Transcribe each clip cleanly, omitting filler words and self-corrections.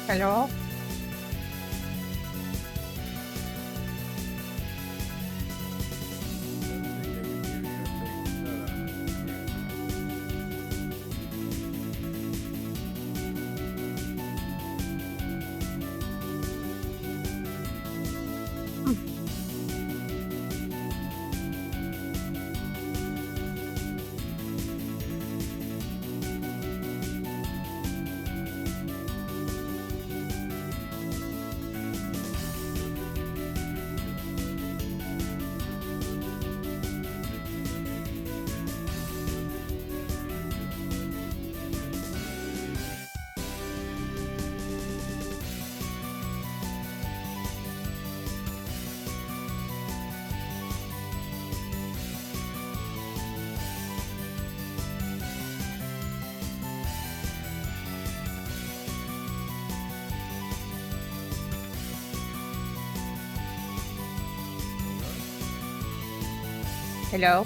Hello? Hello?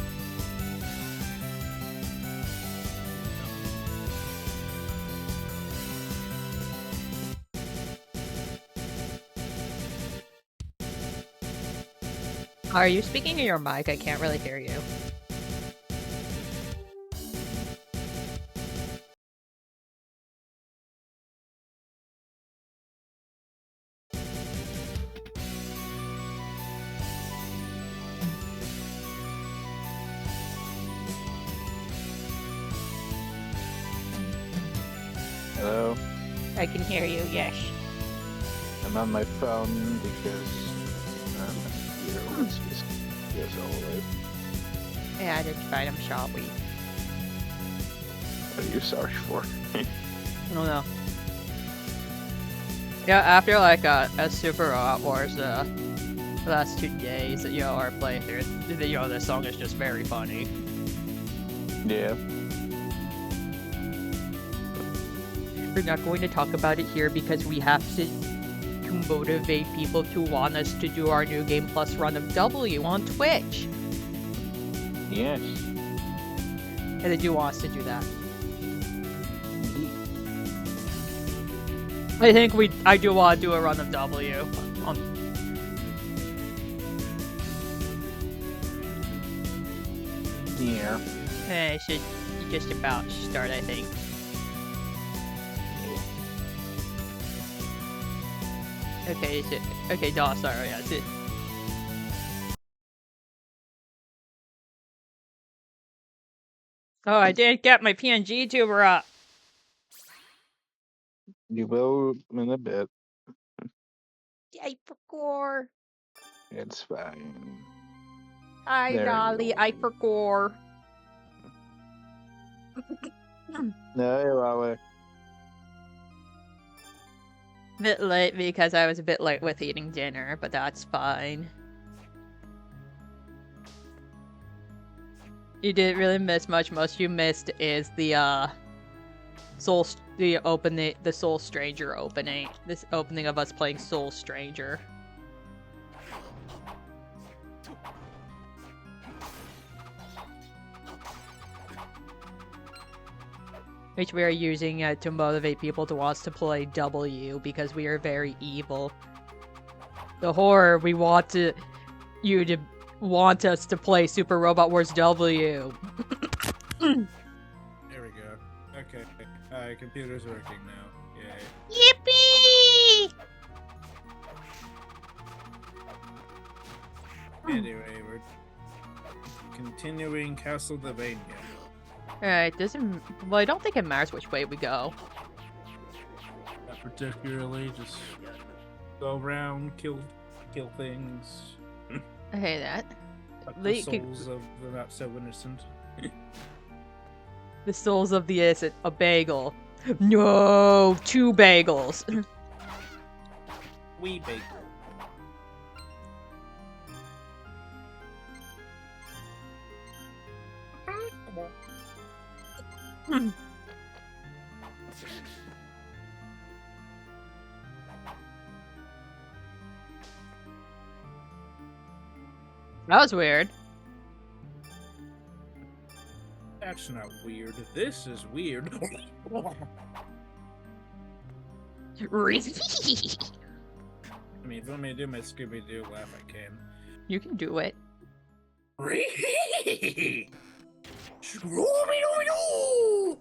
Are you speaking in your mic? I can't really hear you. Hello? I can hear you, yes. I'm on my phone because my computer was just goes all the way. Yeah, that's fine, I'm sorry. What are you sorry for? I don't know. Yeah, after like a Super Wars the last 2 days that our playthrough, this song is just very funny. Yeah. We're not going to talk about it here because we have to motivate people to want us to do our new Game Plus run of W on Twitch. Yes. And they do want us to do that. I think I do want to do a run of W. Yeah. It should just about start, I think. Okay, okay, DOS, sorry, yeah, it's it. Oh, I didn't get my PNG tuber up. You will in a bit. Yay, parkour. It's fine. Hi, There Dolly, you I go. parkour. No, Lala. Bit late because I was a bit late with eating dinner, but that's fine. You didn't really miss much. Most you missed is the Soul Stranger opening. This opening of us playing Soul Stranger. Which we are using to motivate people to want us to play W because we are very evil. The horror, we want you to want us to play Super Robot Wars W. There we go. Okay. Computer's working now. Yay. Yippee! Anyway, we're continuing Castlevania. Alright, well, I don't think it matters which way we go. Not particularly, just go around, kill things. I hate that. The souls of the not so innocent. The souls of the innocent. A bagel. No! 2 bagels. Wee bagel. That was weird. That's not weird. This is weird. I mean, if you want me to do my Scooby-Doo laugh, I can. You can do it. Scooby-Doo!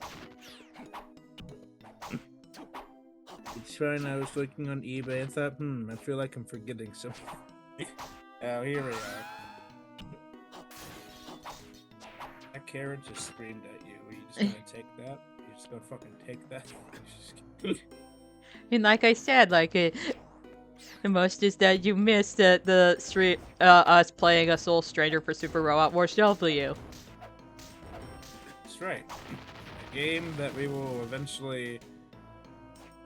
It's fine, I was looking on eBay and thought, I feel like I'm forgetting something. Oh, here we are. That carrot just screamed at you. Are you just gonna take that? You're just gonna fucking take that? And like I said, like the most is that you missed the street us playing a Soul Stranger for Super Robot Wars W. That's right. A game that we will eventually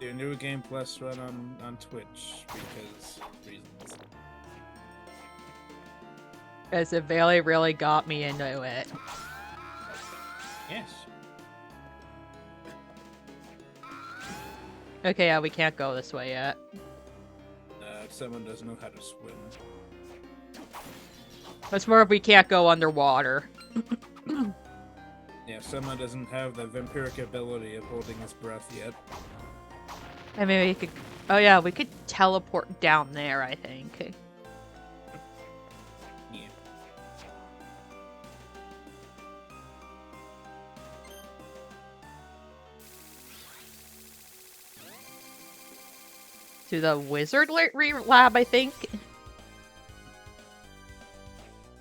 do a new Game Plus run on Twitch because reasons. As it really got me into it. Yes. Okay, yeah, we can't go this way yet. Someone doesn't know how to swim. It's more if we can't go underwater. Yeah, someone doesn't have the vampiric ability of holding his breath yet. I mean, we could... Oh yeah, we could teleport down there, I think. Yeah. To the wizard lab, I think.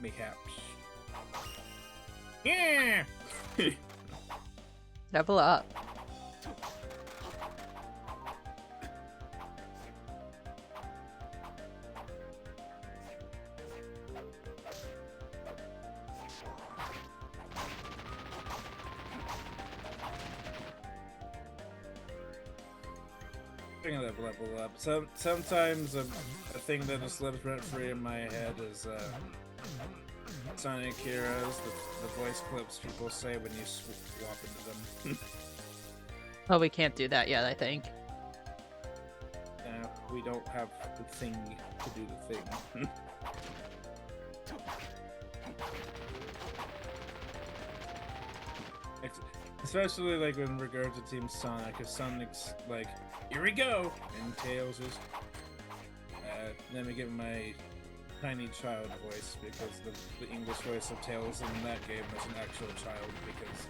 Mayhaps. Yeah! Level up. Level up. Sometimes a thing that just lives rent free in my head is Sonic Heroes, the voice clips people say when you swap into them. Oh, we can't do that yet, I think. We don't have the thing to do the thing. Especially like in regards to Team Sonic, because Sonic's like, here we go! And Tails is... let me give my tiny child voice, because the English voice of Tails in that game was an actual child, because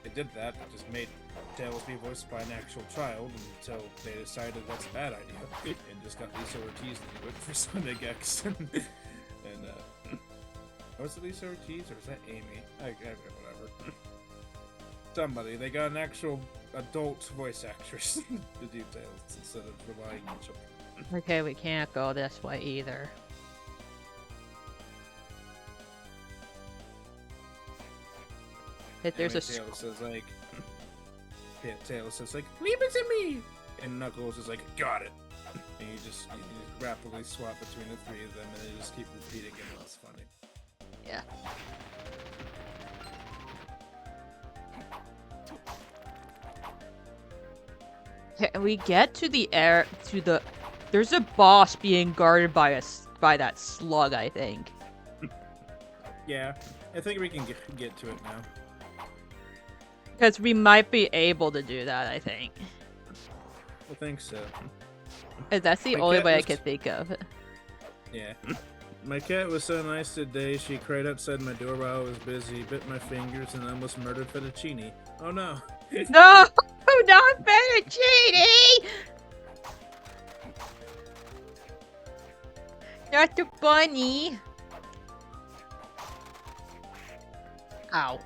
it did that. It just made Tails be voiced by an actual child until they decided that's a bad idea, and just got Lisa Ortiz to do it for Sonic X. and was it Lisa Ortiz, or was that Amy? Whatever. Somebody. They got an actual adult voice actress to do Tails instead of relying on children. Okay, we can't go this way either. There's a... Tails says like... Tails says like, leave it to me! And Knuckles is like, got it! And you just rapidly swap between the three of them and they just keep repeating it, and it's funny. Yeah. Can we get to the air, to the... There's a boss being guarded by that slug, I think. Yeah, I think we can get to it now. Because we might be able to do that, I think. I think so. That's the My only cat way I was- can think of. Yeah. My cat was so nice today, she cried outside my door while I was busy, bit my fingers, and almost murdered Fettuccine. Oh no! No! Not fettuccine! Not the bunny! Ow.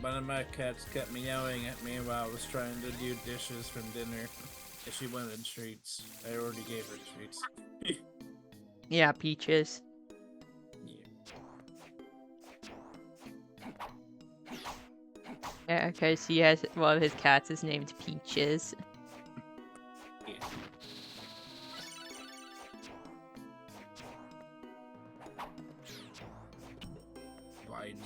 One of my cats kept meowing at me while I was trying to do dishes from dinner. She wanted treats. I already gave her treats. Yeah, Peaches. Yeah, because he has one of his cats is named Peaches. Yeah. Fine.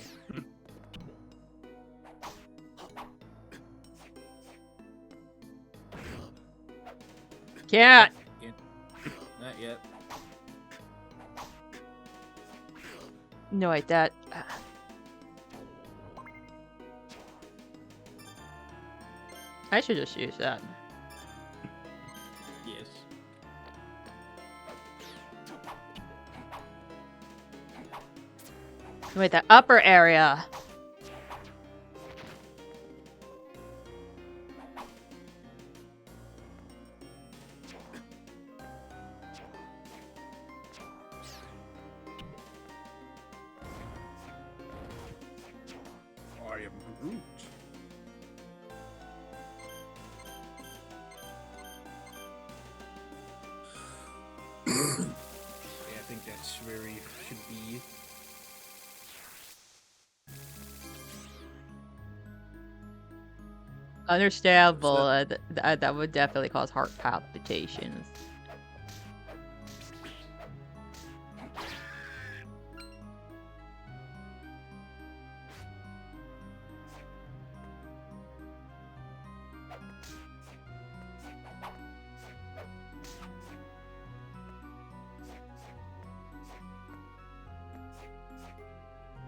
Cat! Not yet. No, wait, that... I should just use that. Yes. Wait, the upper area. I am Groot. Yeah, I think that's where we should be. Understandable. So- That would definitely cause heart palpitations.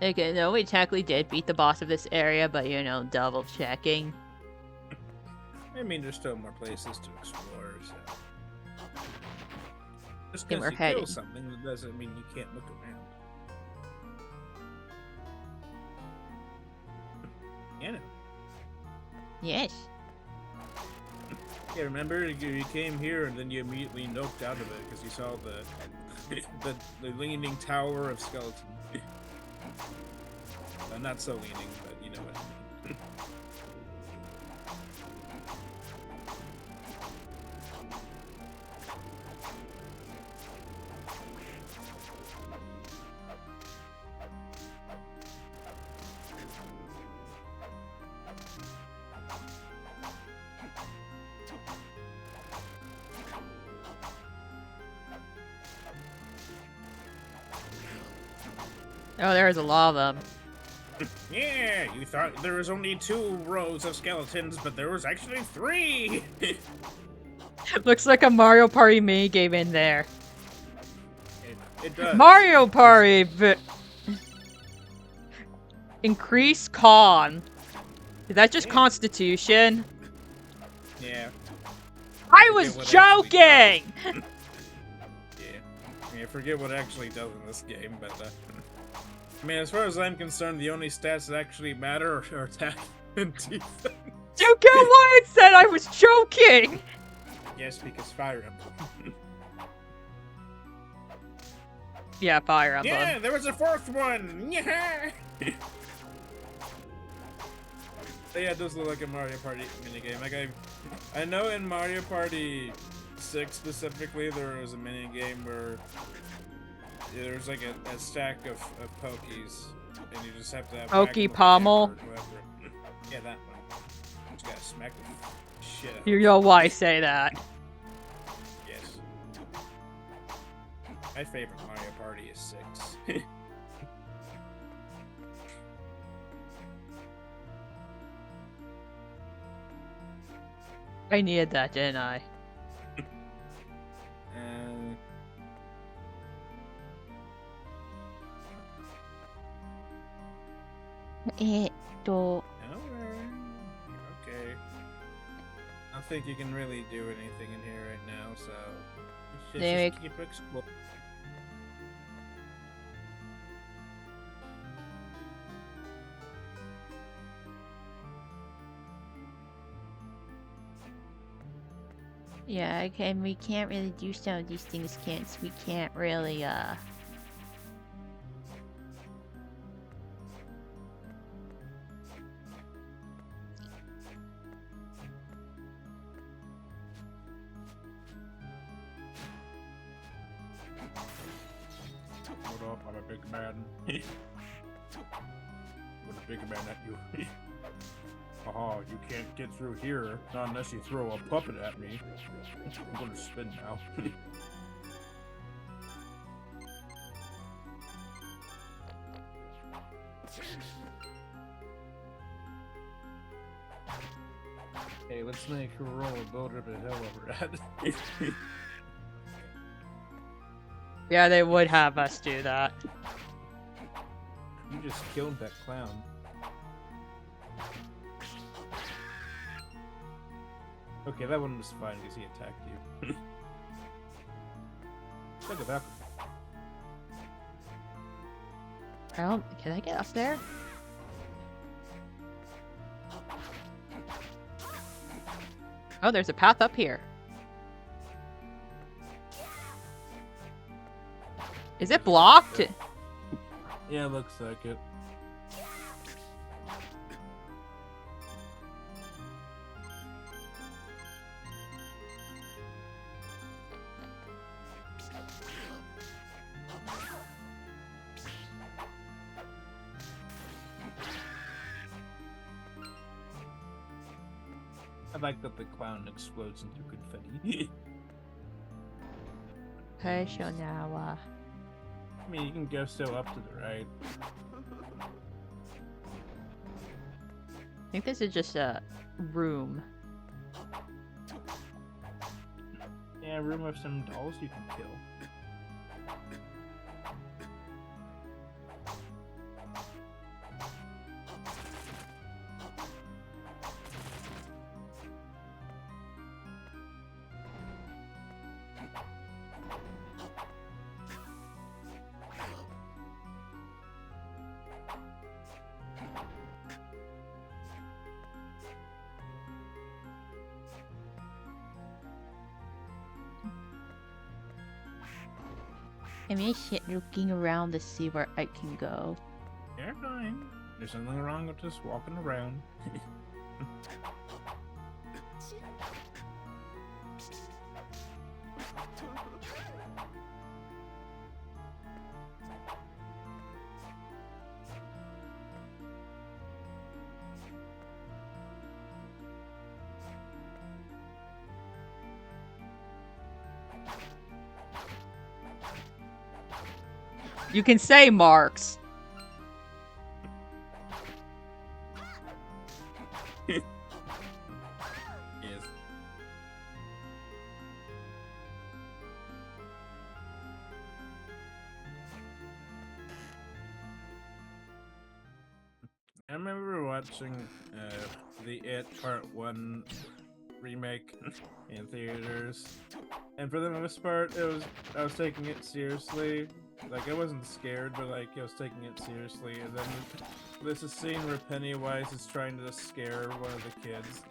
Okay, no, we technically did beat the boss of this area, but you know, double checking. I mean, there's still more places to explore, so... Just Okay, because we're you heading. kill something, that doesn't mean you can't look around. You know. Yes. Yeah, remember you came here and then you immediately noped out of it because you saw the leaning tower of skeleton. Not so leaning, but you know what I mean. Oh, there's a lot of them. Yeah, you thought there was only 2 rows of skeletons, but there was actually 3! Looks like a Mario Party minigame in there. It does. Mario Party! Increase con. Is that just Yeah. Constitution? Yeah. I Forget was what actually joking! Yeah, forget what it actually does in this game, but, I mean, as far as I'm concerned, the only stats that actually matter are attack and defense. You get why it said I was joking! Yes, because Fire Emblem. Yeah, Fire Emblem. Yeah, there was a 4th one! Yeah! So yeah, it does look like a Mario Party minigame. Like, I know in Mario Party 6 specifically, there was a minigame where there was like a stack of pokies, and you just have to have Pokey whack 'em with a pommel? hammer or whatever. Yeah, that one. You just gotta smack the shit out. You know why I say that. Yes. My favorite Mario Party is 6. I needed that, didn't I? And To... okay. I don't think you can really do anything in here right now, so let's There just keep exploring. Yeah, okay, we can't really do some of these things, we can't really, Hold up, I'm a big man. I'm a big man at you. Haha, you can't get through here, not unless you throw a puppet at me. I'm gonna spin now. Hey, let's make a roll a boat up a hill over that. yeah, they would have us do that. You just killed that clown. Okay, that one was fine because he attacked you. Look at that. Can I get up there? Oh, there's a path up here. Is it blocked? Yeah, looks like it. I like that the clown explodes into confetti. Okay, so now, I mean, you can go still up to the right. I think this is just a room. Yeah, a room of some dolls you can kill. I'm just looking around to see where I can go. You're fine. There's nothing wrong with just walking around. You can say marks. Yes. I remember watching the It Part 1 remake in theaters, and for the most part, I was taking it seriously. Like, I wasn't scared, but like I was taking it seriously. And then there's a scene where Pennywise is trying to scare one of the kids,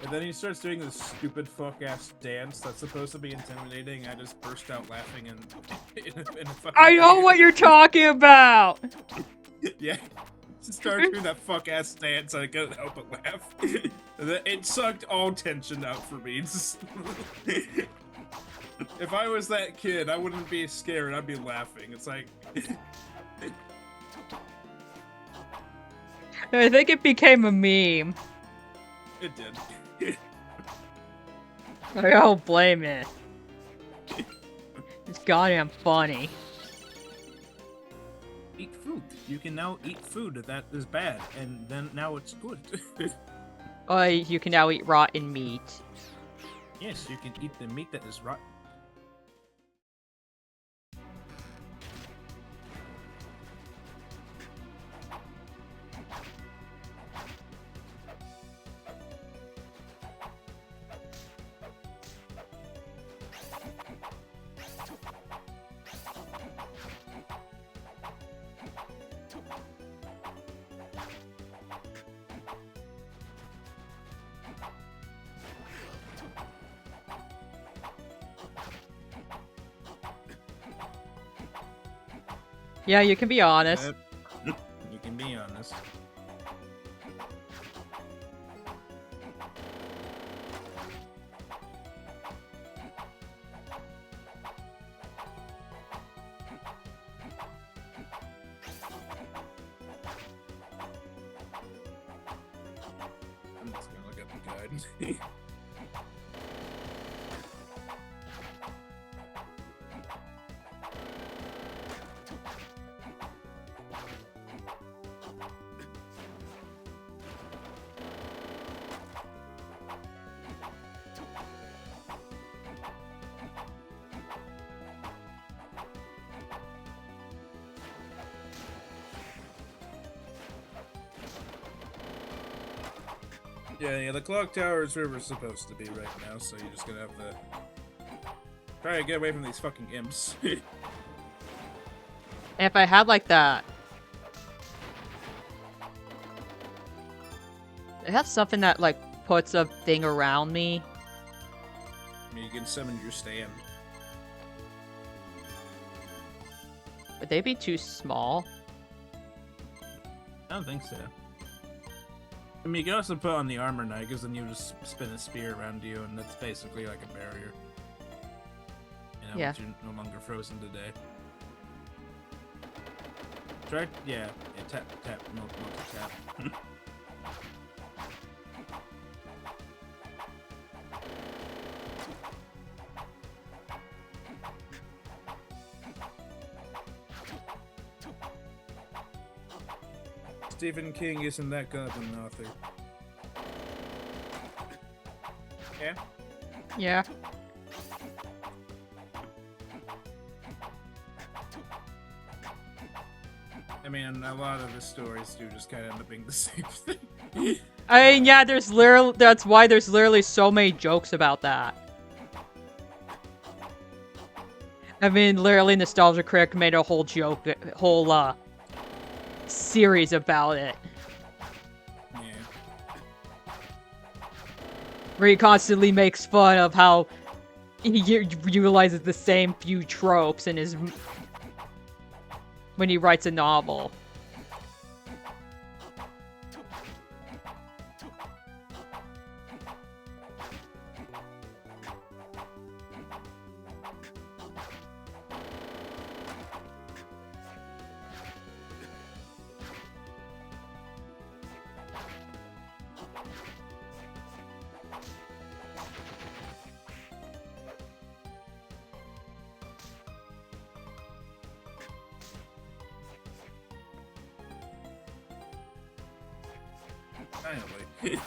and then he starts doing this stupid fuck-ass dance that's supposed to be intimidating. I just burst out laughing in a fucking I know theater. what you're talking about! Yeah. Start doing that fuck ass dance, I couldn't help but laugh. It sucked all tension out for me. If I was that kid, I wouldn't be scared, I'd be laughing. It's like... I think it became a meme. It did. I don't blame it. It's goddamn funny. Eat food. You can now eat food that is bad, and then now it's good. Oh, you can now eat rotten meat. Yes, you can eat the meat that is rotten. Yeah, you can be honest. You can be honest. I'm just gonna look at the guide. Yeah, the clock tower is where we're supposed to be right now, so you're just gonna have to try to get away from these fucking imps. If I had like that, it has something that like puts a thing around me. I mean, you can summon your stand. Would they be too small? I don't think so. I mean, you can also put on the armor knight, because then you just spin a spear around you, and that's basically like a barrier. You know, Yeah. but you're no longer frozen today. Try, yeah, tap, multi-tap. Stephen King isn't that good of an author. Yeah? Yeah. I mean, a lot of his stories do just kind of end up being the same thing. I mean, yeah, there's literally, that's why there's literally so many jokes about that. I mean, literally Nostalgia Critic made a whole joke, whole, series about it. Yeah. Where he constantly makes fun of how he utilizes the same few tropes in his... when he writes a novel. Finally.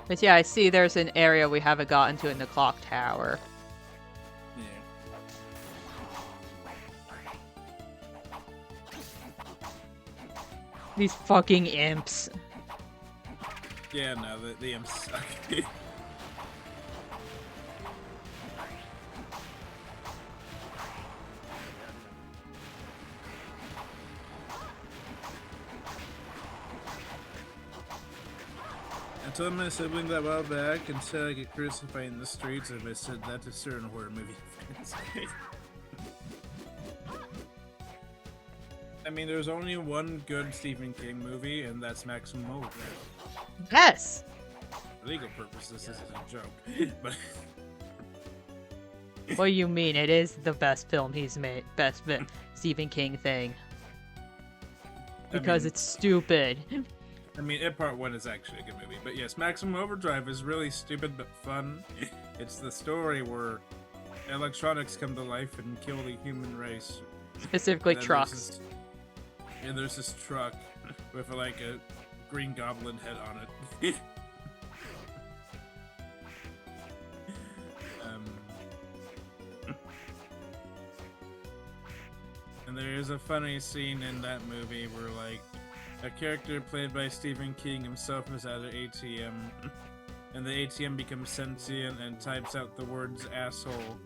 But yeah, I see there's an area we haven't gotten to in the clock tower. Yeah. These fucking imps. Yeah, no, the imps suck. I told my sibling that a while back, instead I get crucified in the streets if I said that to certain horror movie fans. I mean, there's only one good Stephen King movie, and that's Maximum Overdrive. Yes! For legal purposes, this is a joke. But What do you mean? It is the best film he's made. Best Stephen King thing. Because it's stupid. I mean, It Part 1 is actually a good movie. But yes, Maximum Overdrive is really stupid but fun. It's the story where electronics come to life and kill the human race. Specifically And then trucks. there's this truck with like a green goblin head on it. And there is a funny scene in that movie where like a character played by Stephen King himself is at an ATM, and the ATM becomes sentient and types out the words "asshole"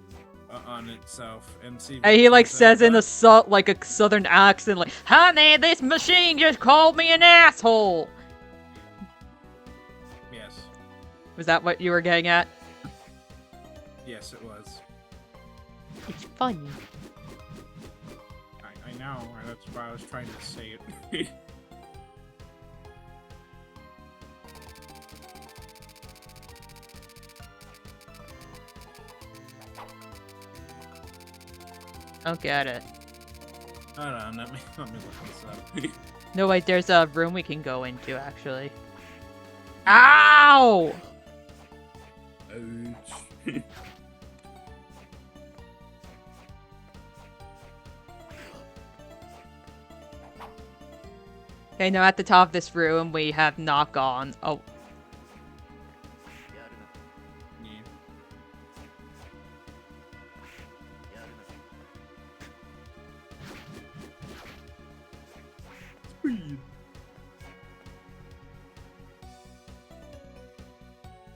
on itself, and He like says in a like a southern accent, like, "Honey, this machine just called me an asshole." Yes, Was that what you were getting at? yes, it was. It's funny. I know. That's why I was trying to say it. I don't get it. Hold on, let me look this up. No, wait, there's a room we can go into, actually. Ow! Ouch. Okay, now at the top of this room, we have knock on. Oh, Yeah.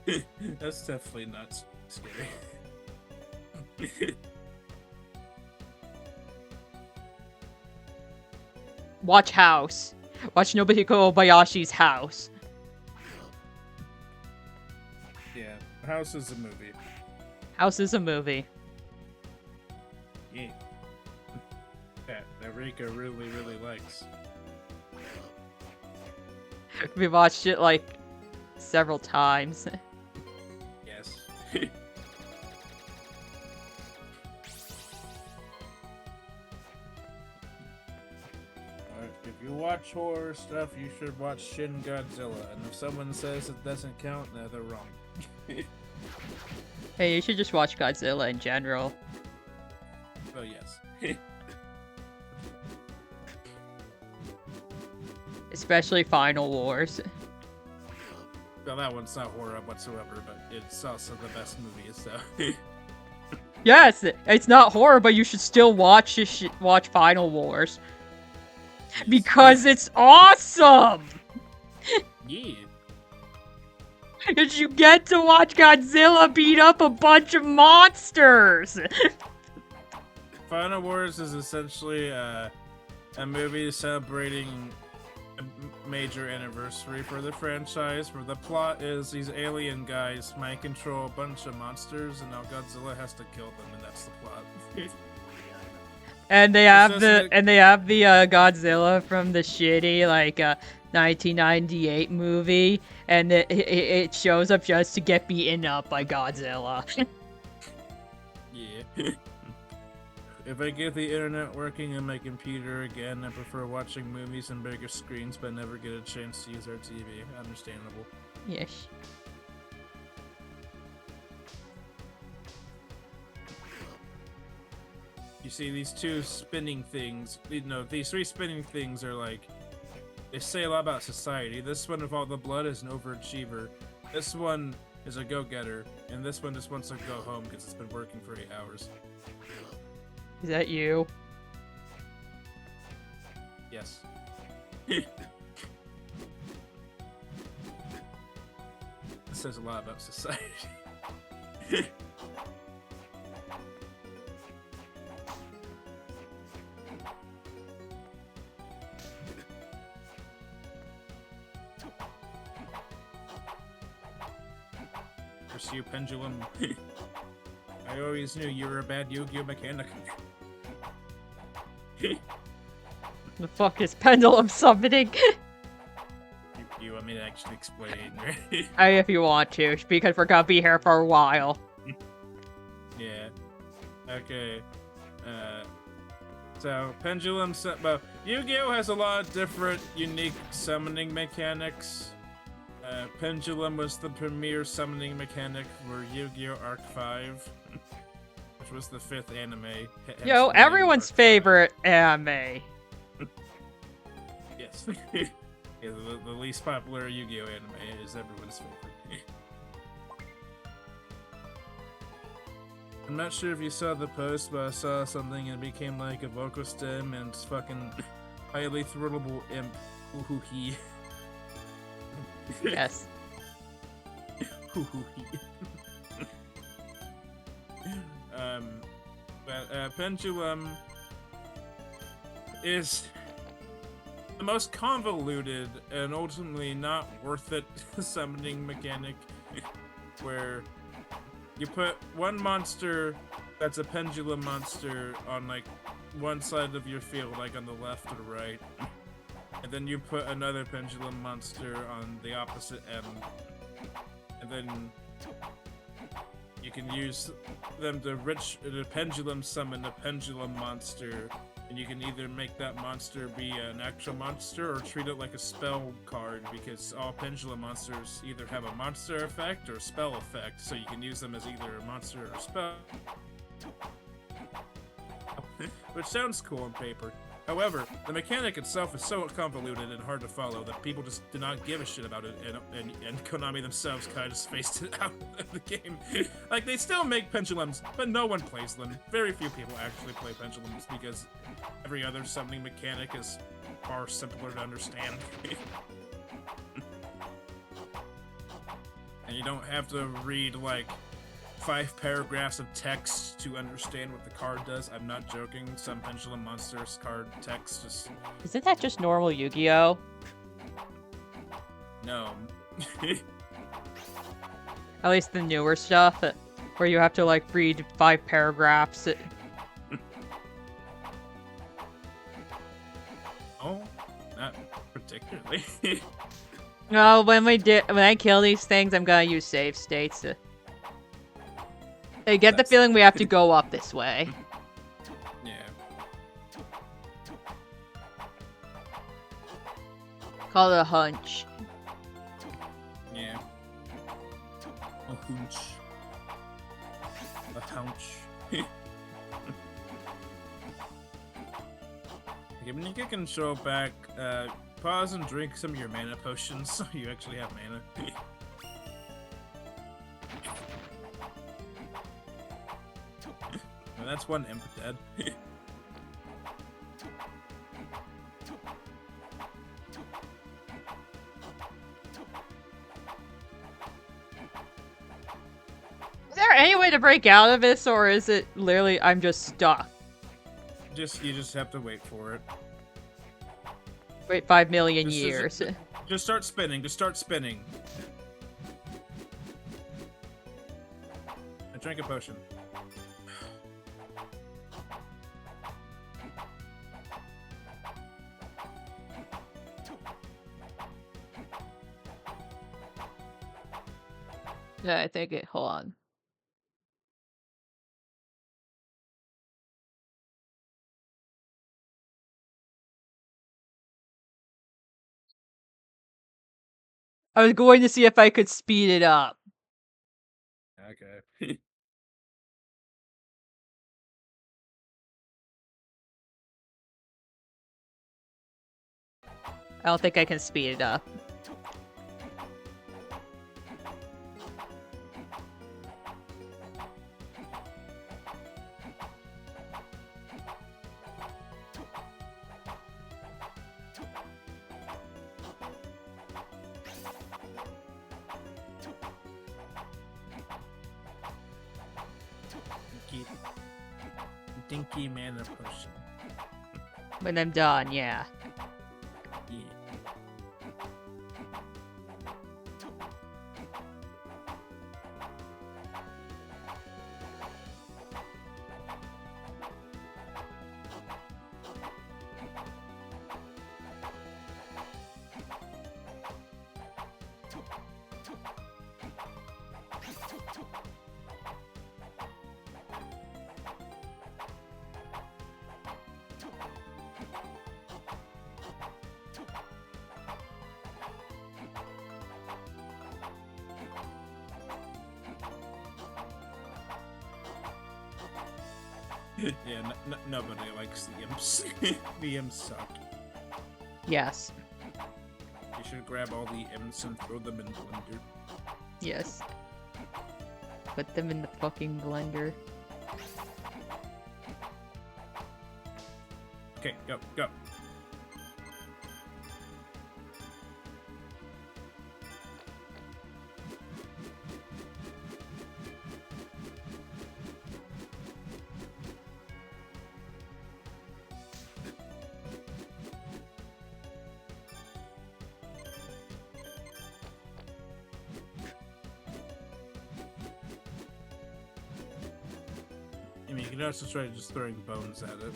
Halloween. That's definitely not scary. Watch House. Watch Nobuhiko Obayashi's House. Yeah, House is a movie. House is a movie. Yeah. That Rika really, really likes. We watched it like several times. Yes. If you watch horror stuff, you should watch Shin Godzilla. And if someone says it doesn't count, no, they're wrong. Hey, you should just watch Godzilla in general. Oh, yes. Especially Final Wars. Well, that one's not horror whatsoever, but it's also the best movie, so... Yes, it's not horror, but you should still watch watch Final Wars. Because it's awesome! Yeah. Because you get to watch Godzilla beat up a bunch of monsters! Final Wars is essentially a movie celebrating a major anniversary for the franchise, where the plot is these alien guys mind control a bunch of monsters, and now Godzilla has to kill them, and that's the plot. And they have the Godzilla from the shitty 1998 movie, and it shows up just to get beaten up by Godzilla. Yeah. If I get the internet working on my computer again, I prefer watching movies on bigger screens, but never get a chance to use our TV. Understandable. Yes. You see, these two spinning things, these three spinning things are like, they say a lot about society. This one, with all the blood, is an overachiever. This one is a go-getter. And this one just wants to go home because it's been working for 8 hours. Is that you? Yes. This says a lot about society. Pursue pendulum. I always knew you were a bad Yu-Gi-Oh mechanic. The fuck is pendulum summoning? You want me to actually explain? If you want to, because we're gonna be here for a while. Yeah. Okay. So pendulum. Well, Yu-Gi-Oh has a lot of different, unique summoning mechanics. Pendulum was the premier summoning mechanic for Yu-Gi-Oh! Arc 5, which was the 5th anime. Yo, everyone's favorite anime. Yes. Yeah, the least popular Yu-Gi-Oh! Anime is everyone's favorite. I'm not sure if you saw the post, but I saw something and it became like a vocal stem and fucking highly throttable imp. Ooh hee. Yes. Pendulum is the most convoluted and ultimately not worth it summoning mechanic, where you put one monster that's a pendulum monster on like one side of your field, like on the left or right. And then you put another pendulum monster on the opposite end. And then you can use them to pendulum summon a pendulum monster. And you can either make that monster be an actual monster or treat it like a spell card, because all pendulum monsters either have a monster effect or a spell effect. So you can use them as either a monster or a spell. Which sounds cool on paper. However, the mechanic itself is so convoluted and hard to follow that people just do not give a shit about it, and Konami themselves kind of just spaced it out of the game. Like, they still make pendulums, but no one plays them. Very few people actually play pendulums because every other summoning mechanic is far simpler to understand. And you don't have to read, like, 5 paragraphs of text to understand what the card does. I'm not joking. Some Pendulum Monsters card text just... Isn't that just normal Yu-Gi-Oh? No. At least the newer stuff, where you have to, like, read 5 paragraphs. Oh, not particularly. No, when I kill these things, I'm gonna use save states. I get the feeling we have to go up this way. Yeah. Call it a hunch. Yeah. A hunch. A hunch. Okay, when you get control back, pause and drink some of your mana potions so you actually have mana. Well, that's one imp dead. Is there any way to break out of this, or is it literally I'm just stuck? You just have to wait for it. Wait 5 million years. Just start spinning. Just start spinning. I drank a potion. Yeah, I think it. Hold on. I was going to see if I could speed it up. Okay. I don't think I can speed it up. Dinky mana potion. When I'm done, yeah. Yeah. Yeah, nobody likes the imps. The imps suck. Yes. You should grab all the imps and throw them in blender. Yes. Put them in the fucking blender. Okay, go, go. I mean, you can also try just throwing bones at it.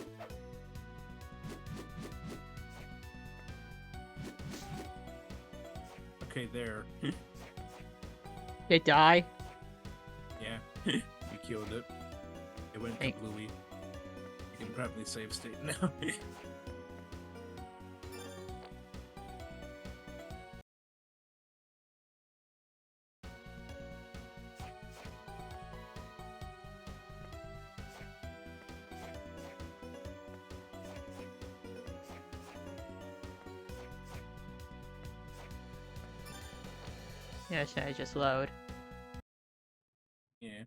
Okay, there. It die? Yeah, you killed it. It went Thank- kablooey. You can probably save state now. Yeah, should I just load? Yeah.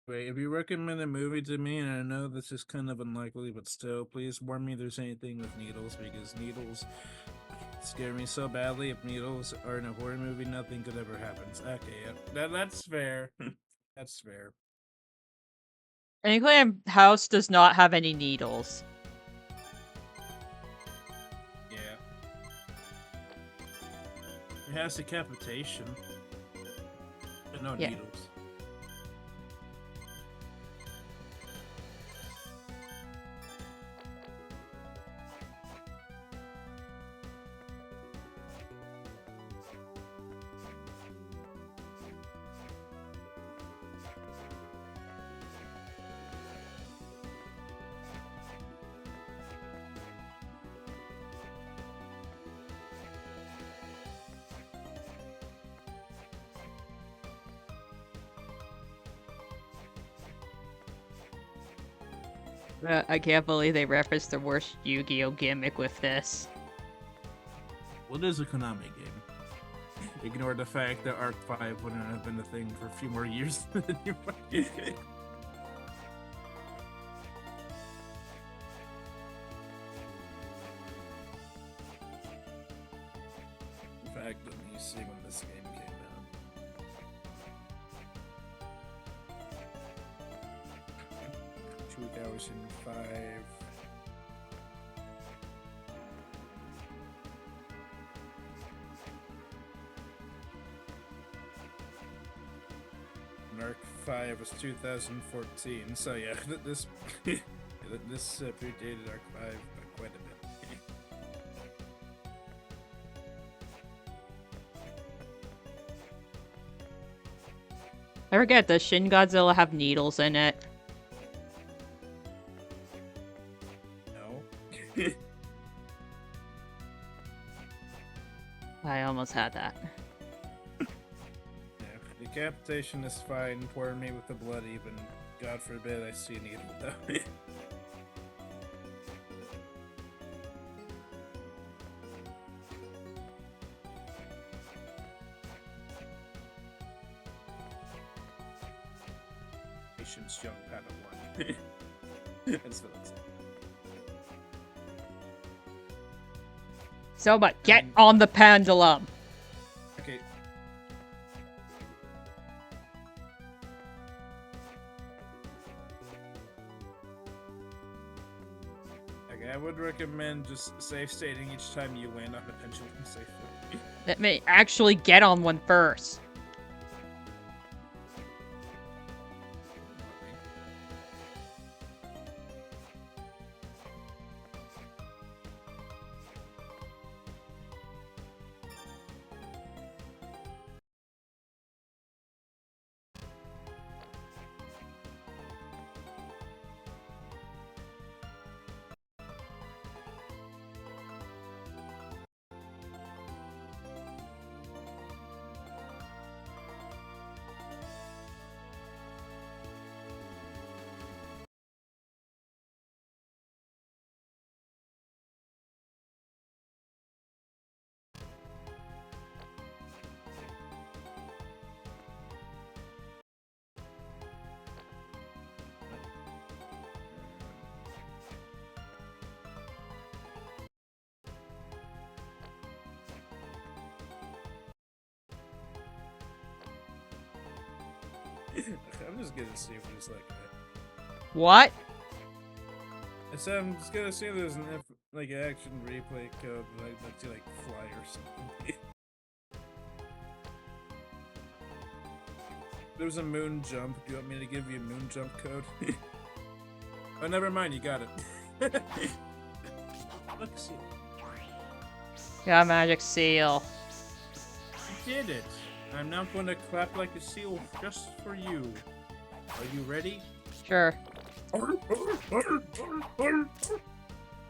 Wait, if you recommend a movie to me, and I know this is kind of unlikely, but still, please warn me if there's anything with needles, because needles scare me so badly. If needles are in a horror movie, nothing good ever happens. Okay, yeah, that's fair. That's fair. Including house does not have any needles. Yeah. It has decapitation, but no Yeah. needles. I can't believe they referenced the worst Yu-Gi-Oh gimmick with this. What is a Konami game? Ignore the fact that Arc 5 wouldn't have been a thing for a few more years than you might. In fact, let me see when this game came out. 2005. Arc 5 was 2014, so yeah, this this predated Arc 5 by quite a bit. I forget, does Shin Godzilla have needles in it? No. I almost had that. Yeah, decapitation is fine. Pour me with the blood, even. God forbid I see a needle though. Patience, young Padawan. That's what it's. So, but get on the pendulum! Okay. Okay, I would recommend just safe stating each time you land on the pendulum safely. Let me actually get on one first. I'm just gonna see if there's like What? I said I'm just gonna see if there's an like action replay code that I'd like to like fly or something. There's a moon jump. Do you want me to give you a moon jump code? Oh, never mind. You got it. Look, see. Got a magic seal. You did it. I'm now going to clap like a seal just for you. Are you ready? Sure.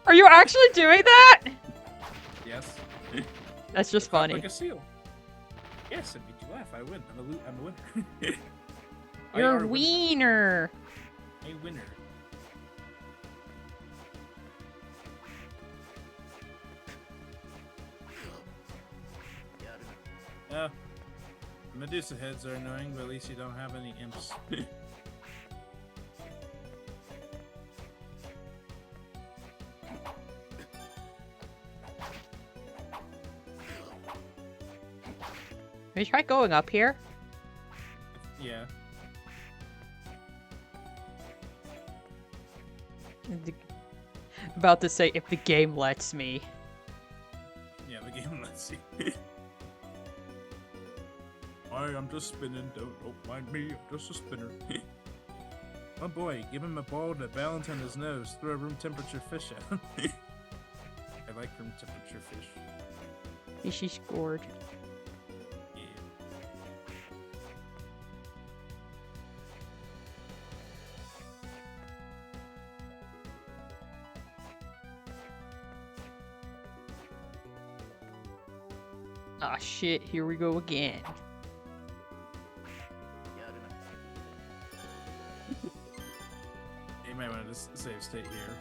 Are you actually doing that? Yes. That's just Clap funny. like a seal. Yes, it made you laugh. I win. I'm a winner. You're I a are winner. wiener. A winner. Yeah. Medusa heads are annoying, but at least you don't have any imps. We try going up here? Yeah. About to say, if the game lets me. Yeah, the game lets you. I'm just spinning, don't mind me, I'm just a spinner. Oh boy, give him a ball to balance on his nose, throw a room temperature fish at him. I like room temperature fish. She scored. Yeah. Ah shit, here we go again. You might want to just save state here.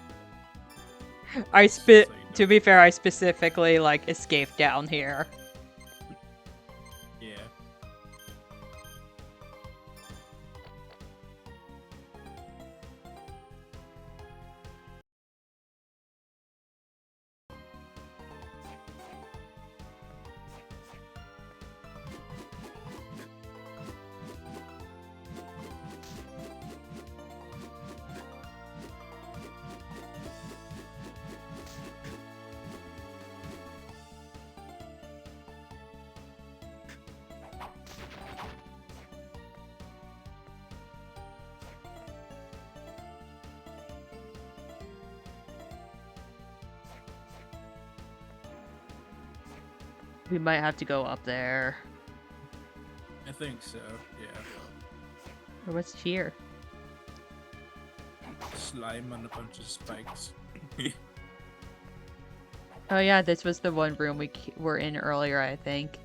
To be fair, I specifically, like, escaped down here. Yeah. We might have to go up there. I think so, yeah. Or what's here? Slime on a bunch of spikes. Oh yeah, this was the one room we were in earlier, I think.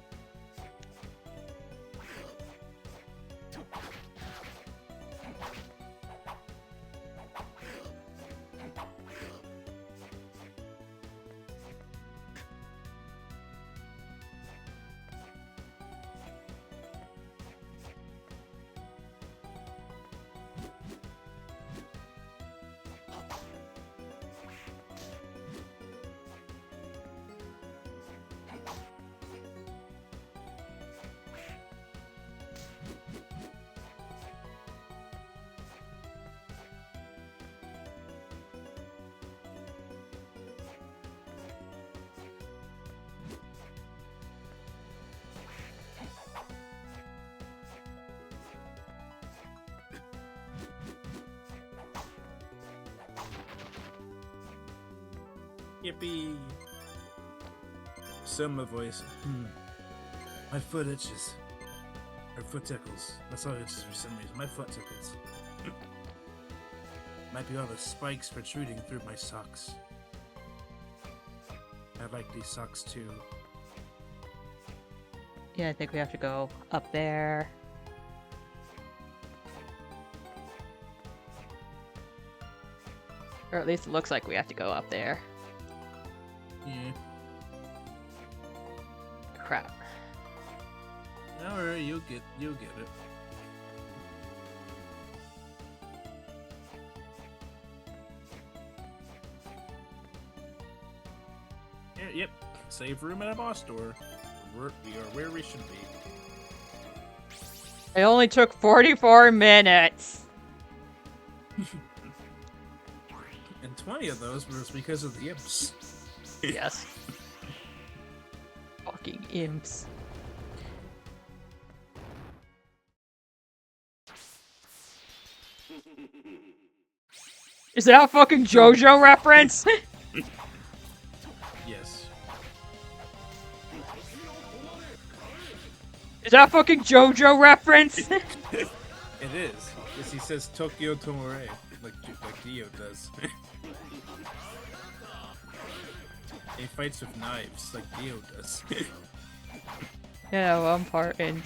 Yippee! Soma voice. My foot itches. Or foot tickles. That's all it itches for some reason. My foot tickles. Might be all the spikes protruding through my socks. I like these socks too. Yeah, I think we have to go up there. Or at least it looks like we have to go up there. Yeah. Crap. Alright, you'll get it. Yeah, yep. Save room at a boss door. We are where we should be. It only took 44 minutes. And 20 of those was because of the imps. Yes. Fucking imps. Is that a fucking Jojo reference? Yes. Is that a fucking Jojo reference? It is. Yes, he says Tokyo Tomore, like Dio does. He fights with knives, like Dio does. Yeah, one part, and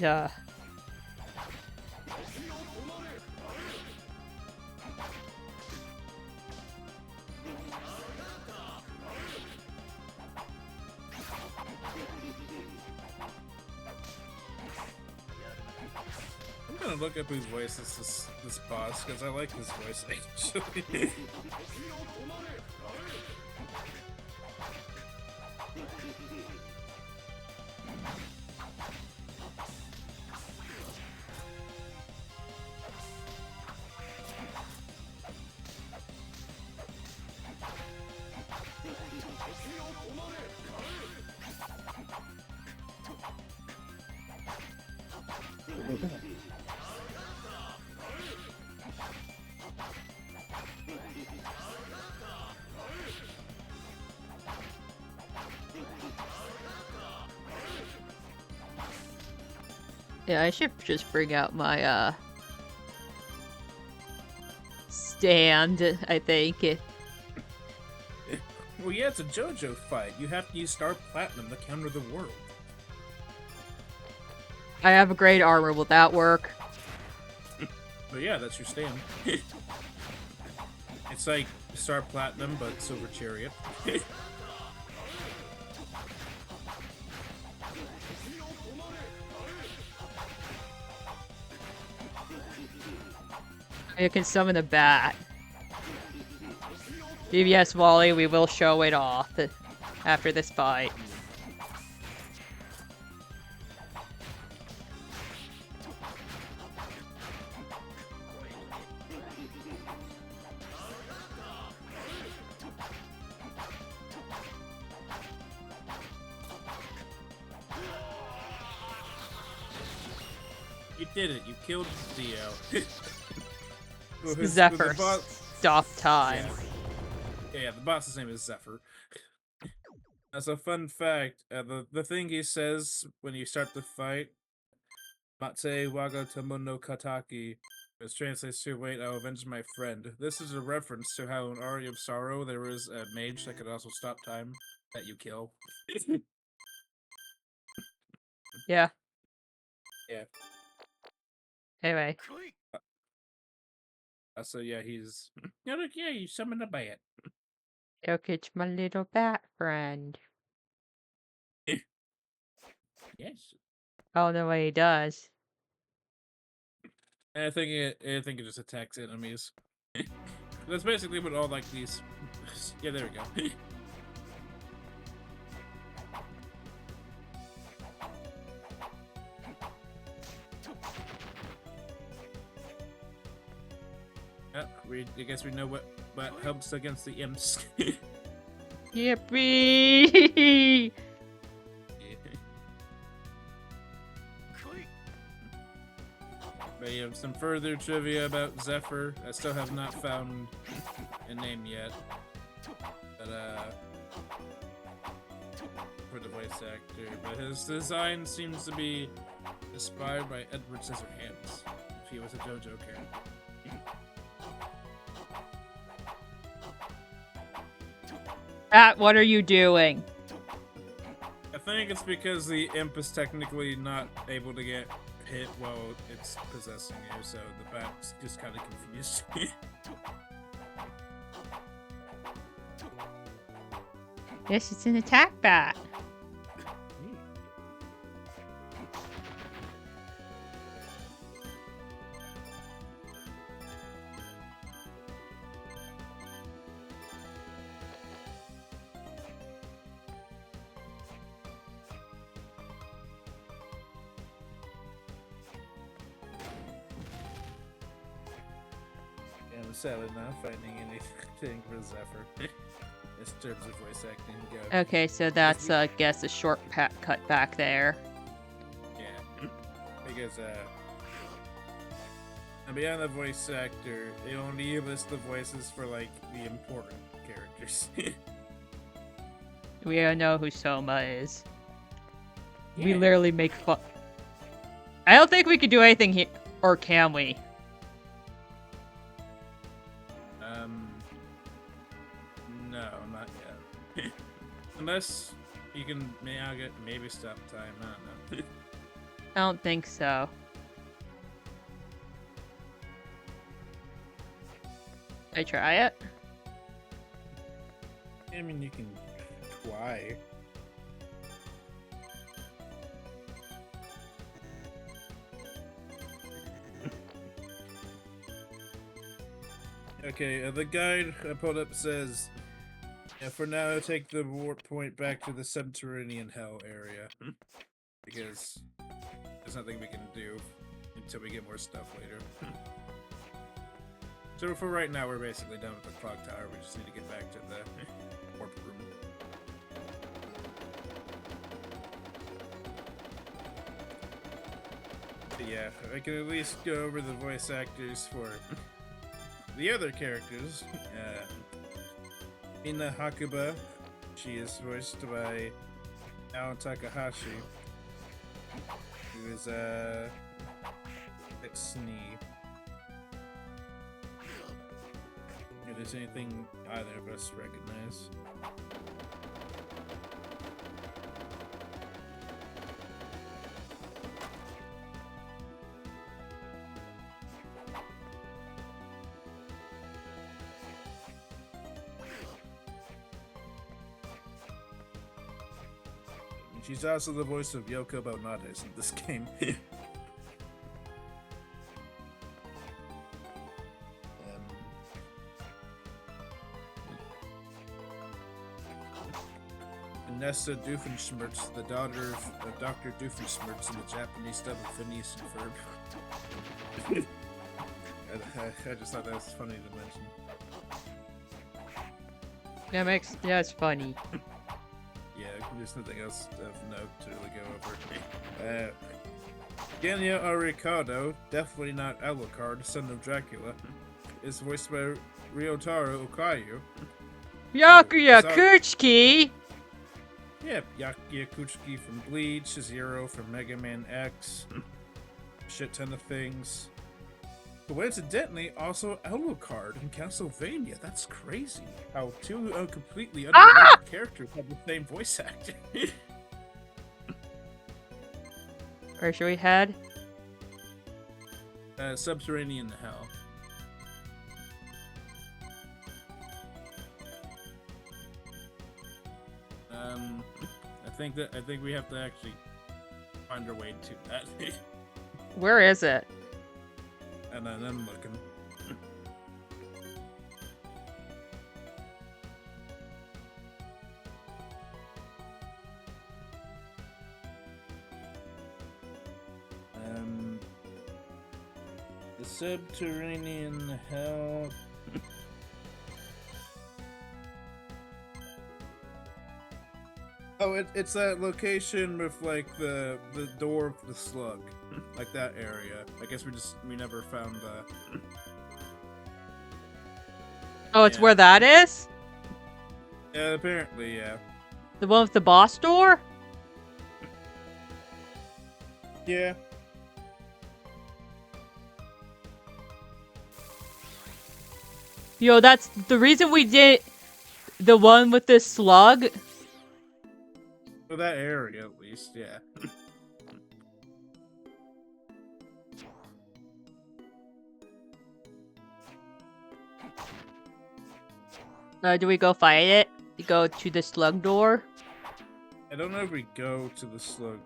look up whose voice is this boss because I like this voice actually. Yeah, I should just bring out my stand, I think. Well, yeah, it's a Jojo fight. You have to use Star Platinum to counter the world. I have a great armor. Will that work? But yeah, that's your stand. It's like Star Platinum, but Silver Chariot. You can summon a bat. DBS Wally, we will show it off after this fight. You did it. You killed Dio. Zephyr, stop time. Yeah, the boss's name is Zephyr. As a fun fact, the thing he says when you start the fight, Mate waga tomono kataki, which translates to, wait, I'll avenge my friend. This is a reference to how in Aria of Sorrow there is a mage that could also stop time that you kill. Yeah. Yeah. Anyway. So yeah, he's... Yeah, look, yeah, you summoned a bat. Look, it's my little bat friend. Yes. Oh, no way he does. I think it just attacks enemies. That's basically what all like these. Yeah, there we go. I guess we know what helps against the imps. Yippee! But you have some further trivia about Zephyr. I still have not found a name yet. But for the voice actor. But his design seems to be inspired by Edward Scissorhands. If he was a Jojo character. Pat, what are you doing? I think it's because the imp is technically not able to get hit while it's possessing you, so the bat's just kind of confused. Yes, it's an attack bat. I'm sadly not finding anything for Zephyr. In terms of voice acting go. Okay, so that's, I guess, a short cut back there. Yeah. Because, and beyond the voice actor, they only list the voices for, like, the important characters. We don't know who Soma is. Yeah. We literally make fun. I don't think we could do anything here, or can we? No, not yet. Unless you can maybe stop time. I don't know. I don't think so. I try it. I mean, you can try. Okay, the guide I pulled up says, for now, take the warp point back to the subterranean hell area. Because there's nothing we can do until we get more stuff later. So for right now, we're basically done with the clock tower. We just need to get back to the warp room. But yeah, I can at least go over the voice actors for the other characters. Mina Hakuba, she is voiced by Ao Takahashi, who is it's Snee. If there's anything either of us recognize. She's also the voice of Yoko Bonades in this game. Nessa Doofenshmirtz, the daughter of Dr. Doofenshmirtz in the Japanese dub of Phineas and Ferb. I just thought that was funny to mention. Yeah, it's funny. Yeah, there's nothing else of note to really go over. Genya Arikado, definitely not Alucard, son of Dracula, is voiced by Ryotaro Okayu. Yakuya Kuchiki! Yep, Yakuya Kuchiki from Bleach, Zero from Mega Man X, shit ton of things. Coincidentally, also Alucard in Castlevania. That's crazy. How two completely unrelated characters have the same voice actor. Where should we head? Subterranean Hell. I think we have to actually find our way to that. Where is it? And then I'm looking. The subterranean hell. Oh, it's that location with like the door of the slug, like that area. I guess we never found the. Oh, it's where that is? Yeah, apparently, yeah. The one with the boss door? Yeah. Yo, that's the reason we did the one with the slug. For that area, at least, yeah. Do we go fight it? We go to the slug door? I don't know if we go to the slug.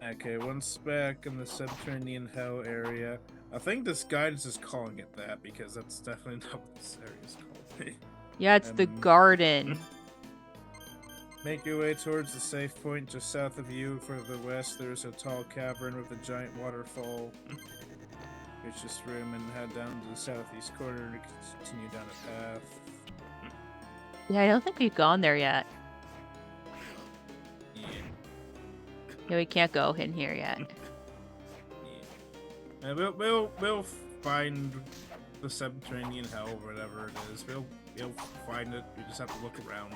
Okay, once back in the subterranean hell area. I think this guide is just calling it that because that's definitely not what this area is called. Yeah, it's the garden. Make your way towards the safe point just south of you. For the west, there's a tall cavern with a giant waterfall. Reach this room and head down to the southeast corner and continue down a path. Yeah, I don't think we've gone there yet. Yeah. Yeah, we can't go in here yet. Yeah. We'll find the subterranean hell, whatever it is. We'll find it. We just have to look around.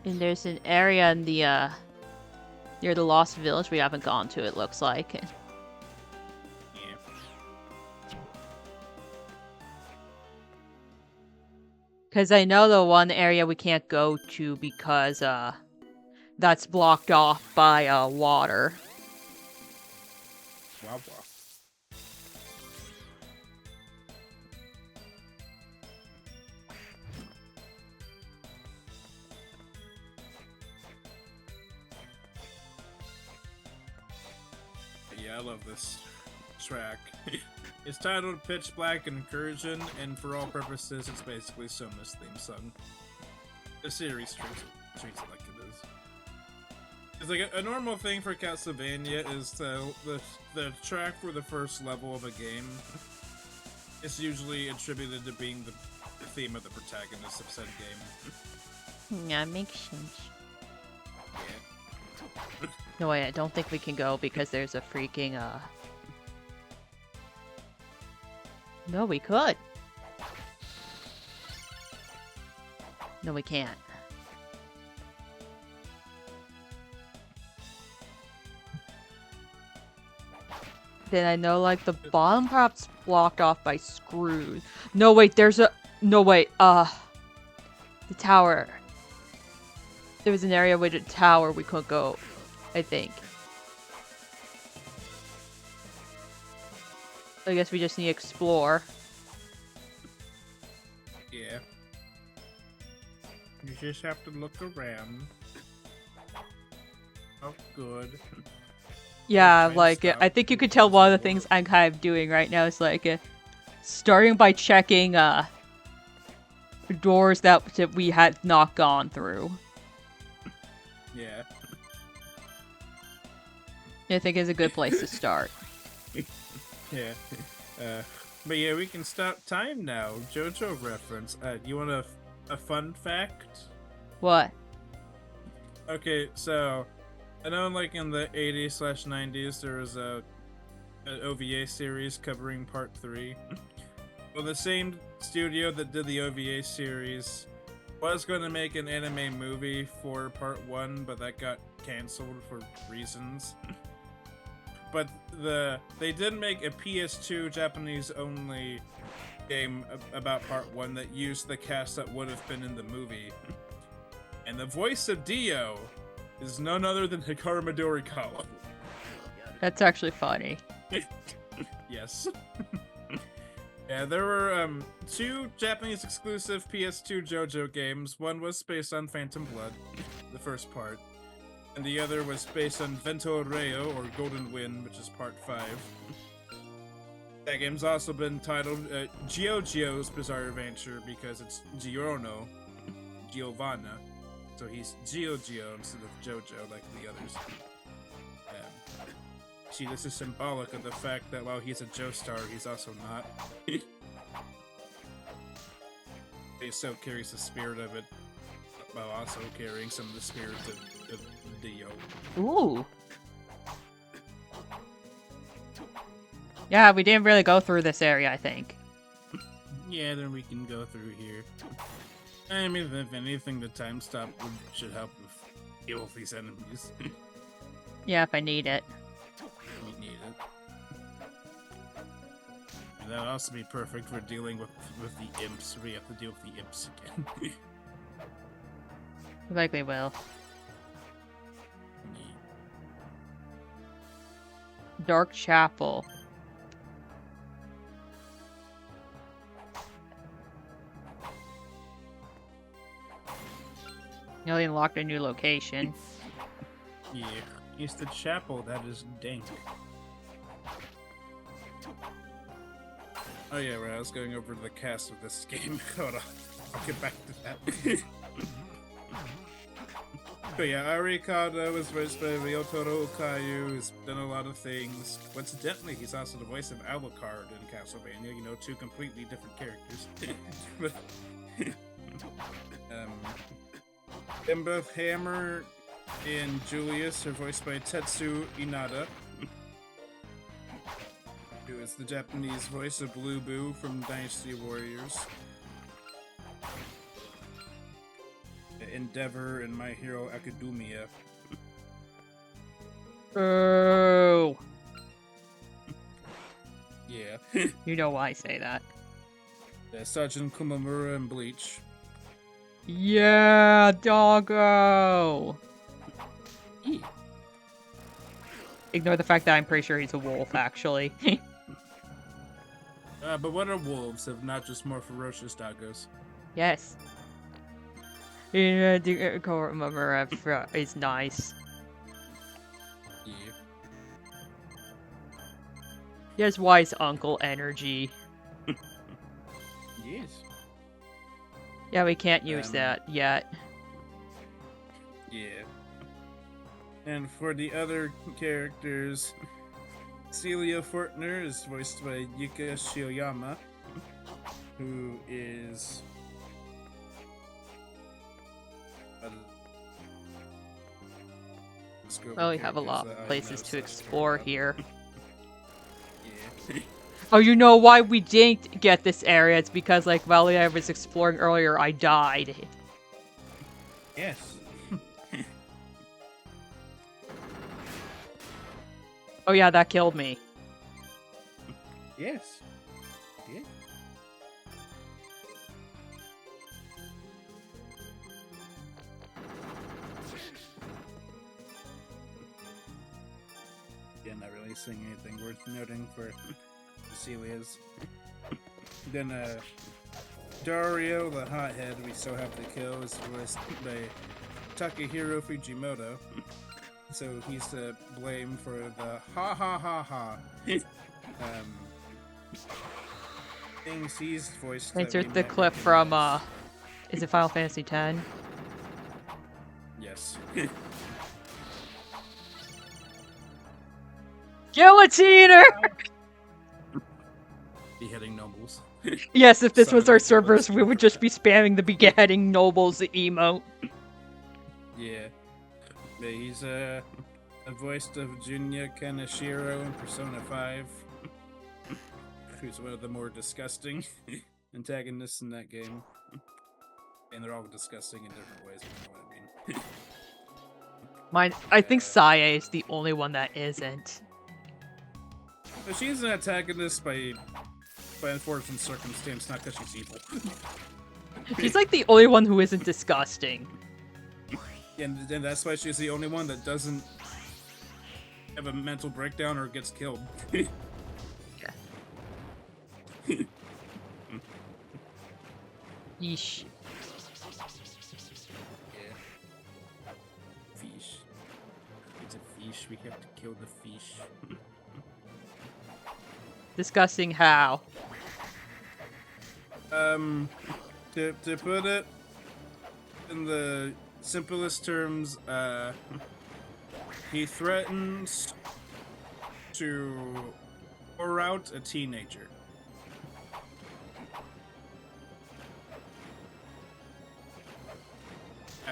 And there's an area in the near the Lost Village we haven't gone to, it looks like. Yeah. Because I know the one area we can't go to because that's blocked off by water. Wow. Yeah, I love this track. It's titled Pitch Black Incursion, and for all purposes, it's basically Soma's theme song. The series treats it like it is. It's like a normal thing for Castlevania is the track for the first level of a game. It's usually attributed to being the theme of the protagonist of said game. Yeah, makes sense. Yeah. No, wait, I don't think we can go because there's a freaking, No, we could. No, we can't. Then I know, like, the bottom part's blocked off by screws. No, wait, there's a... No, wait, the tower. There was an area with a tower we couldn't go, I think. I guess we just need to explore. Yeah. You just have to look around. Oh, good. Yeah, Okay, like, stop. I think you could tell one of the things I'm kind of doing right now is, like, starting by checking, doors that we had not gone through. Yeah. I think is a good place to start. Yeah. But yeah, we can stop time now. Jojo reference. You want a fun fact? What? Okay, so I know, like in the 80s/90s, there was an OVA series covering Part 3. Well, the same studio that did the OVA series was going to make an anime movie for Part 1, but that got canceled for reasons. But they did make a PS2 Japanese-only game about Part 1 that used the cast that would have been in the movie. And the voice of Dio is none other than Hikaru Midorikawa. That's actually funny. Yes. Yeah, there were 2 Japanese exclusive PS2 JoJo games. One was based on Phantom Blood, the first part, and the other was based on Vento Reo, or Golden Wind, which is part 5. That game's also been titled Jojo's Bizarre Adventure because it's Giorno, Giovanna, so he's Jojo instead of Jojo like the others. See, this is symbolic of the fact that while he's a Joestar, he's also not. He so carries the spirit of it, while also carrying some of the spirit of Dio. Ooh. Yeah, we didn't really go through this area, I think. Yeah, then we can go through here. I mean, if anything, the time stop should help with deal with these enemies. Yeah, if I need it. We need it. And that'll also be perfect for dealing with the imps. We have to deal with the imps again. Likely will. Dark Chapel. Nearly unlocked a new location. Yeah, it's the chapel that is dank. Oh yeah, right, I was going over the cast of this game. Hold on, I'll get back to that. But yeah, Arikado was voiced by Ryotaro Okayu, who's done a lot of things. Coincidentally, he's also the voice of Alucard in Castlevania, you know, 2 completely different characters. But, and both Hammer and Julius are voiced by Tetsu Inada, who is the Japanese voice of Blue Boo from Dynasty Warriors, Endeavor, and My Hero Academia. Oh. Yeah. You know why I say that. Sergeant Kumamura and Bleach. Yeah, doggo! Ignore the fact that I'm pretty sure he's a wolf, actually. But what are wolves if not just more ferocious doggos? Yes. Yeah, the Kumamura is nice. Yeah. He has wise uncle energy. Yes. Yeah, we can't use that yet. Yeah. And for the other characters, Celia Fortner is voiced by Yuka Shioyama, who is... Well, we have a lot of places to explore here. Yeah. Oh, you know why we didn't get this area? It's because, like, while I was exploring earlier, I died. Yes. Oh yeah, that killed me. Yes. Yeah. Yeah, not really seeing anything worth noting for Celia's. Then, Dario, the hothead we still have to kill, is voiced by Takahiro Fujimoto. So he's to blame for the ha ha ha ha things he's voiced. Insert the clip from, is it Final Fantasy X? Yes. Guillotiner! Beheading nobles. Yes, if this was our Sorry, servers, we would just be spamming the beheading nobles emote. Yeah. But he's a voice of Junya Kaneshiro in Persona 5, who's one of the more disgusting antagonists in that game. And they're all disgusting in different ways, you know what I mean. I think Sae is the only one that isn't. But she's an antagonist by unfortunate circumstance, not because she's evil. She's like the only one who isn't disgusting. And that's why she's the only one that doesn't have a mental breakdown or gets killed. Yeah. Yeesh. Yeah. Fish. It's a fish. We have to kill the fish. Disgusting how? To put it in the simplest terms, he threatens to pour out a teenager.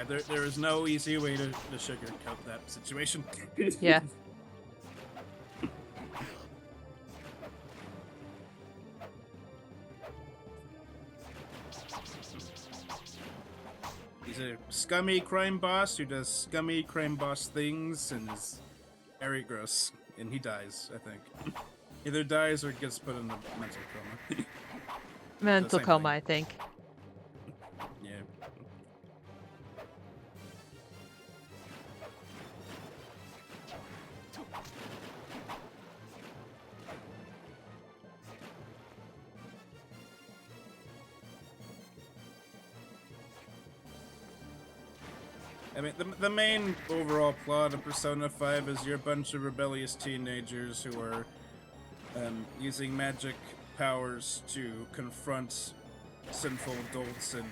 There is no easy way to sugarcoat that situation. Yeah. He's a scummy crime boss who does scummy crime boss things and is very gross. And he dies, I think. Either dies or gets put in a mental coma. Mental coma, thing. I think. Yeah. I mean, the main overall plot of Persona 5 is you're a bunch of rebellious teenagers who are using magic powers to confront sinful adults and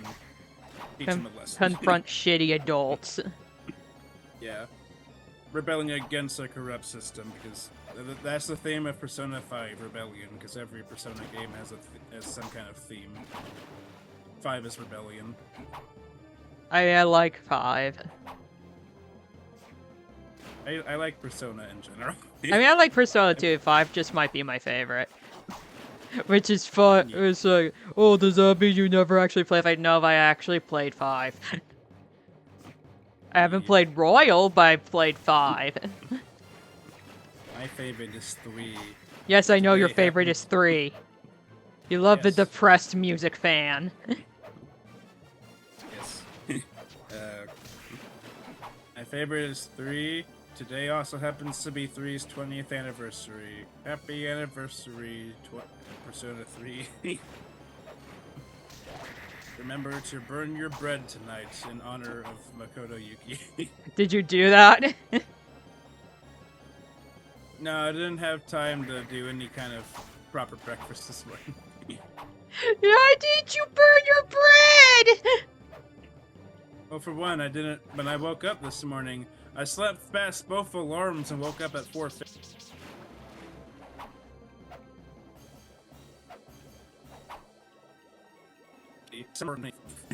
teach them a lesson. Confront shitty adults. Yeah. Rebelling against a corrupt system, because that's the theme of Persona 5, rebellion, because every Persona game has some kind of theme. 5 is rebellion. I like 5. I like Persona in general. I mean, I like Persona 2. 5 just might be my favorite. Which is fun. Yeah. It's like, oh, does that mean you never actually played 5? No, I actually played 5. I haven't played Royal, but I played 5. My favorite is 3. Yes, I know your favorite is 3. You love the Yes. depressed music fan. Yes. My favorite is 3. Today also happens to be 3's 20th anniversary. Happy anniversary, Persona 3. Remember to burn your bread tonight in honor of Makoto Yuki. Did you do that? No, I didn't have time to do any kind of proper breakfast this morning. Why did you burn your bread? Well, for one, I didn't. When I woke up this morning, I slept past both alarms and woke up at 4:50.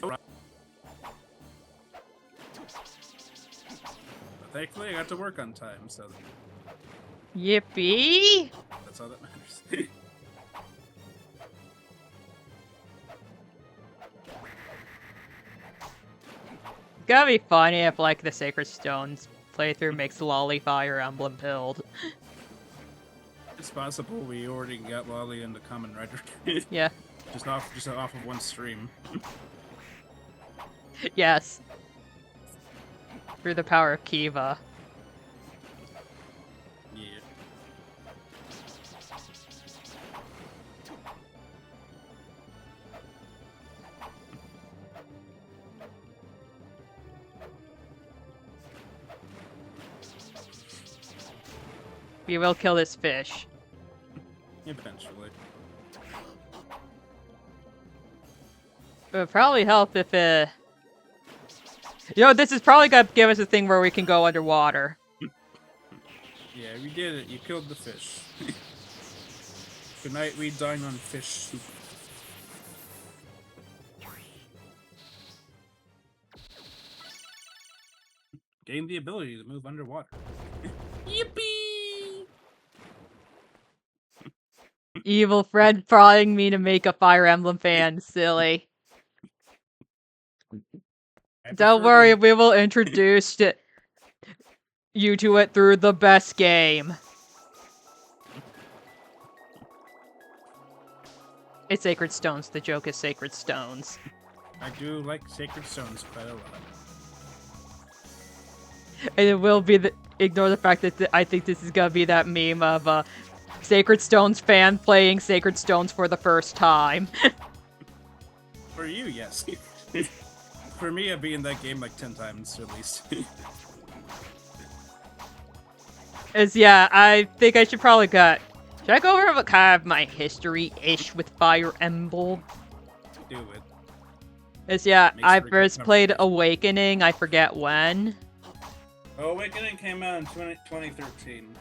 But thankfully, I got to work on time, so Yippee! that's all that matters. It's gotta be funny if, like, the Sacred Stones playthrough makes Lolly Fire Emblem build. It's possible we already got Lolly into Common Rider. Yeah. just off of one stream. Yes. Through the power of Kiva. Yeah. We will kill this fish. Eventually. It would probably help if You know, this is probably gonna give us a thing where we can go underwater. Yeah, we did it. You killed the fish. Tonight we dine on fish soup. Gain the ability to move underwater. Yippee! Evil friend prodding me to make a Fire Emblem fan. Silly. Don't worry, we will introduce you to it through the best game. It's Sacred Stones. The joke is Sacred Stones. I do like Sacred Stones quite a lot. And it will be ignore the fact that I think this is gonna be that meme of Sacred Stones fan playing Sacred Stones for the first time. For you, yes. For me, I've been in that game like 10 times at least. Yeah, I think I should probably Should I go over kind of my history-ish with Fire Emblem? Do it. Yeah, Makes I for a good first played conversation. Awakening, I forget when. Awakening came out in 2013.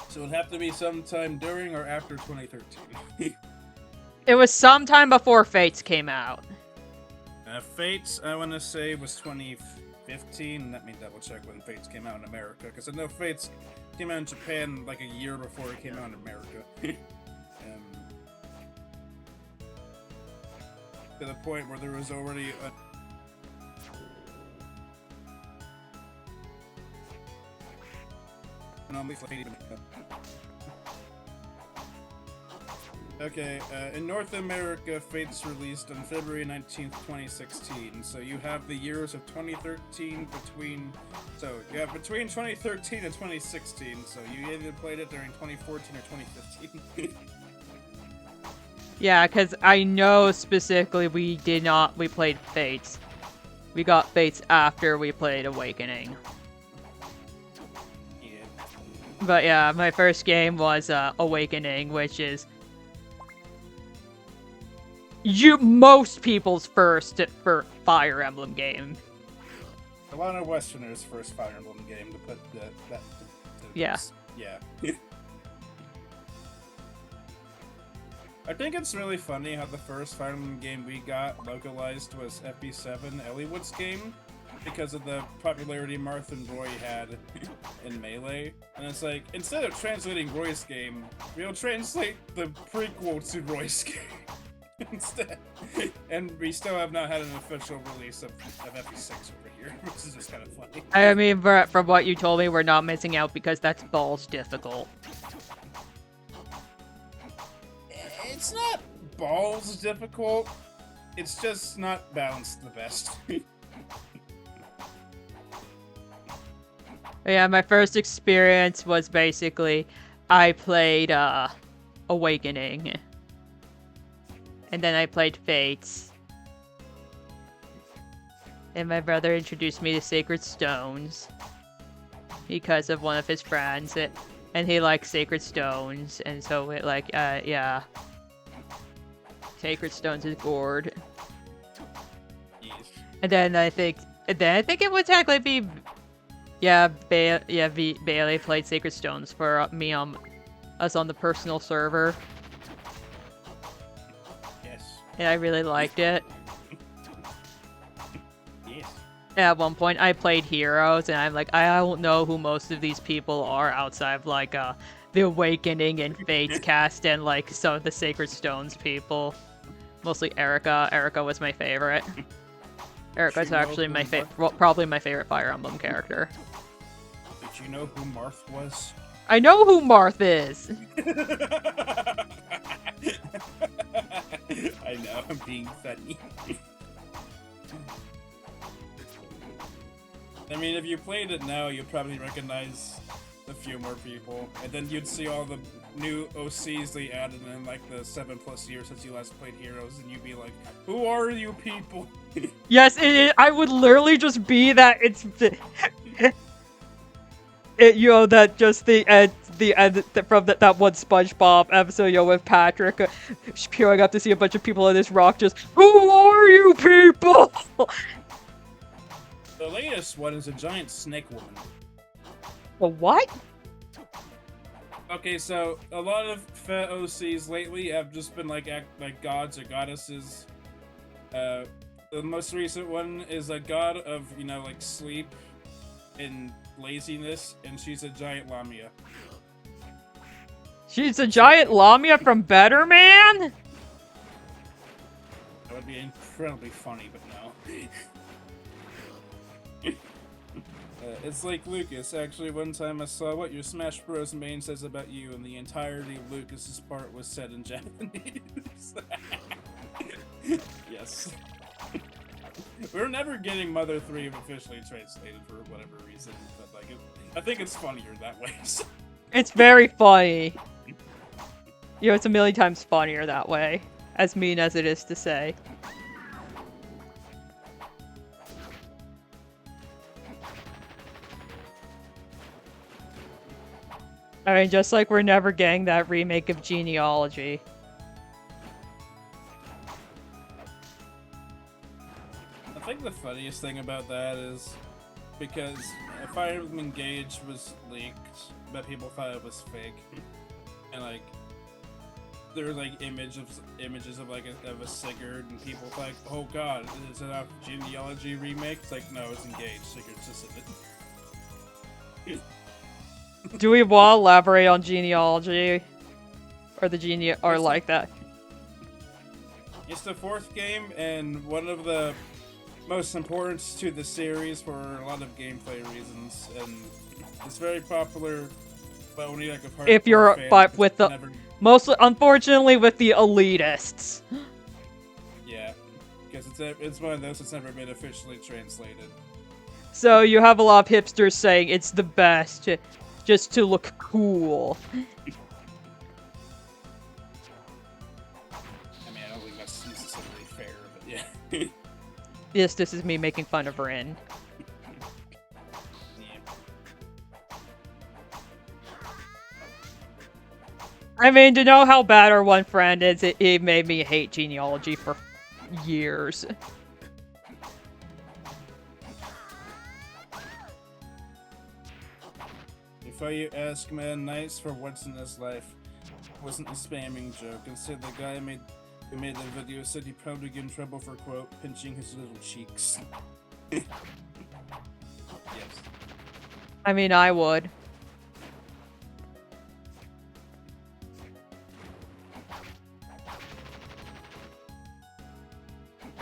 So it'd have to be sometime during or after 2013. It was sometime before Fates came out. Fates, I want to say, was 2015. Let me double check when Fates came out in America, because I know Fates came out in Japan like a year before it came out in America. To the point where there was already a... Okay, in North America, Fates released on February 19th, 2016. So you have the years of 2013 between... So you have between 2013 and 2016. So you either played it during 2014 or 2015. Yeah, because I know specifically we played Fates. We got Fates after we played Awakening. Yeah. But yeah, my first game was Awakening, which is most people's first Fire Emblem game. A lot of Westerners' first Fire Emblem game to put that. Yeah. Yeah. I think it's really funny how the first Fire Emblem game we got localized was FB7, Elliewood's game, because of the popularity Marth and Roy had in Melee. And it's like, instead of translating Roy's game, we'll translate the prequel to Roy's game instead. And we still have not had an official release of FB6 over here, which is just kind of funny. I mean, from what you told me, we're not missing out because that's balls difficult. It's not balls difficult, it's just not balanced the best. Yeah, my first experience was basically I played Awakening. And then I played Fates. And my brother introduced me to Sacred Stones. because of one of his friends, and he likes sacred stones, and so it like yeah, sacred stones is gourd. Yes. And then I think it would technically be Bailey played sacred stones for me us on the personal server, Yes. and I really liked it. Yes. At one point, I played Heroes, and I'm like, I don't know who most of these people are outside of, like, the Awakening and Fates cast and, like, some of the Sacred Stones people. Mostly Erica. Erica was my favorite. Erica's actually my probably my favorite Fire Emblem character. Did you know who Marth was? I know who Marth is! I know, I'm being funny. I mean, if you played it now, you'd probably recognize a few more people, and then you'd see all the new OCs they added in like the 7+ years since you last played Heroes, and you'd be like, "Who are you people?" Yes, I would literally just be that. It's you know, that just the end from that one SpongeBob episode, you know, with Patrick peering up to see a bunch of people on this rock. Just, who are you people? The latest one is a giant snake woman. The what? Okay, so a lot of OCs lately have just been like gods or goddesses. The most recent one is a god of, you know, like sleep and laziness, and she's a giant lamia. She's a giant lamia from Better Man? That would be incredibly funny, but no. It's like Lucas. Actually, one time I saw what your Smash Bros. Main says about you, and the entirety of Lucas's part was said in Japanese. Yes. We're never getting Mother 3 officially translated for whatever reason, but like, I think it's funnier that way. So. It's very funny. You know, it's a million times funnier that way. As mean as it is to say. I mean, just like we're never getting that remake of Genealogy. I think the funniest thing about that is because Fire Emblem Engage was leaked, but people thought it was fake, and like there were like images of like a Sigurd, and people thought, like, oh god, is it a Genealogy remake? It's like, no, it's Engage. Sigurd's just in it. Do we want to elaborate on Genealogy? Or the or like that? It's the 4th game, and one of the most important to the series for a lot of gameplay reasons, and it's very popular, but only like a part. If you're with the mostly, unfortunately, with the elitists. Yeah, because it's one of those that's never been officially translated. So you have a lot of hipsters saying it's the best, just to look cool. I mean, I don't think that's necessarily fair, but yeah. Yes, this is me making fun of Rin. Yeah. I mean, to know how bad our one friend is, it made me hate Genealogy for years. If I ask man nice for what's in his life, it wasn't a spamming joke. Instead, the guy who made the video said he'd probably get in trouble for, quote, pinching his little cheeks. Yes. I mean, I would.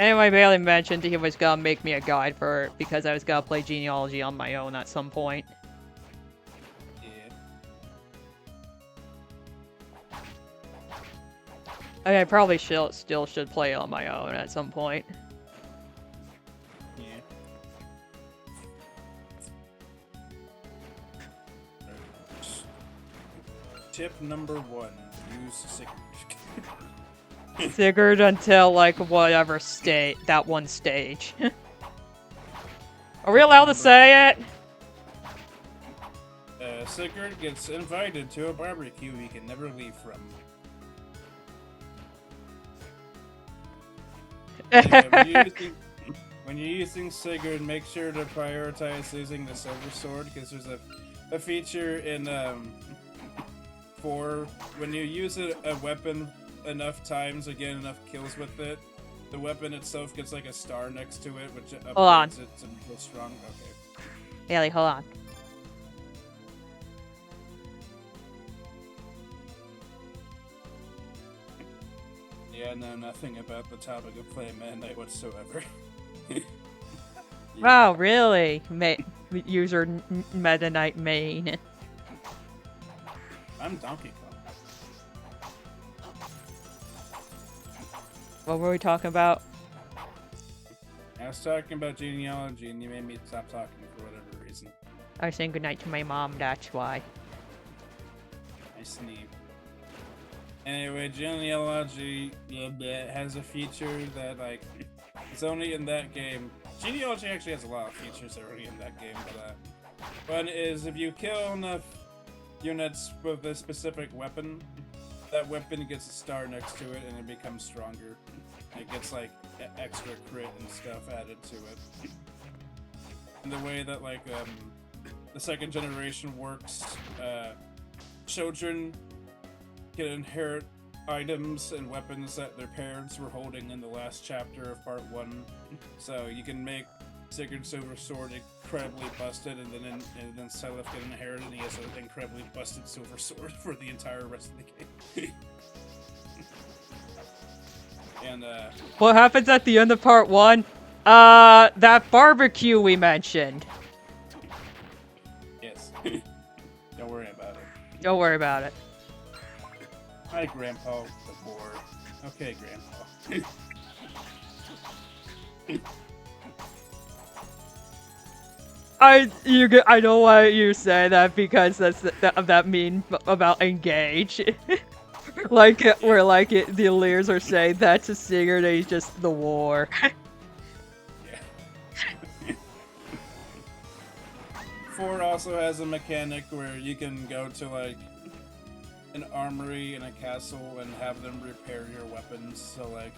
Anyway, Bailey mentioned he was gonna make me a guide for it because I was gonna play Genealogy on my own at some point. Yeah. I mean, I probably still should play it on my own at some point. Yeah. Tip number 1: use Sigurd. Sigurd until, like, whatever that one stage. Are we allowed to say it? Sigurd gets invited to a barbecue he can never leave from. Anyway, when you're using Sigurd, make sure to prioritize using the silver sword, because there's a feature in 4, when you use a weapon enough times or get enough kills with it, the weapon itself gets like a star next to it, which upgrades it to go strong. Okay. Haley, hold on. Yeah, I know nothing about the topic of playing Meta Knight whatsoever. Wow, really? User Meta Knight main. I'm Donkey Kong. What were we talking about? I was talking about genealogy, and you made me stop talking for whatever reason. I was saying goodnight to my mom, that's why. I sneeze. Anyway, genealogy has a feature that, like, it's only in that game. Genealogy actually has a lot of features already in that game, but one is if you kill enough units with a specific weapon, that weapon gets a star next to it and it becomes stronger. It gets like extra crit and stuff added to it. And the way that like the second generation works, children can inherit items and weapons that their parents were holding in the last chapter of part 1. So you can make Sigurd's Silver Sword incredibly busted, and then Selef can inherit it, and he has an incredibly busted Silver Sword for the entire rest of the game. And what happens at the end of part 1? That barbecue we mentioned. Yes. Don't worry about it. Don't worry about it. Hi, Grandpa, the board. Okay, Grandpa. I know why you say that, because that's that meme about engage. Like where like the Illyrs are saying that to Sigurd, and he's just the war. Yeah. 4 also has a mechanic where you can go to like an armory in a castle and have them repair your weapons. So like,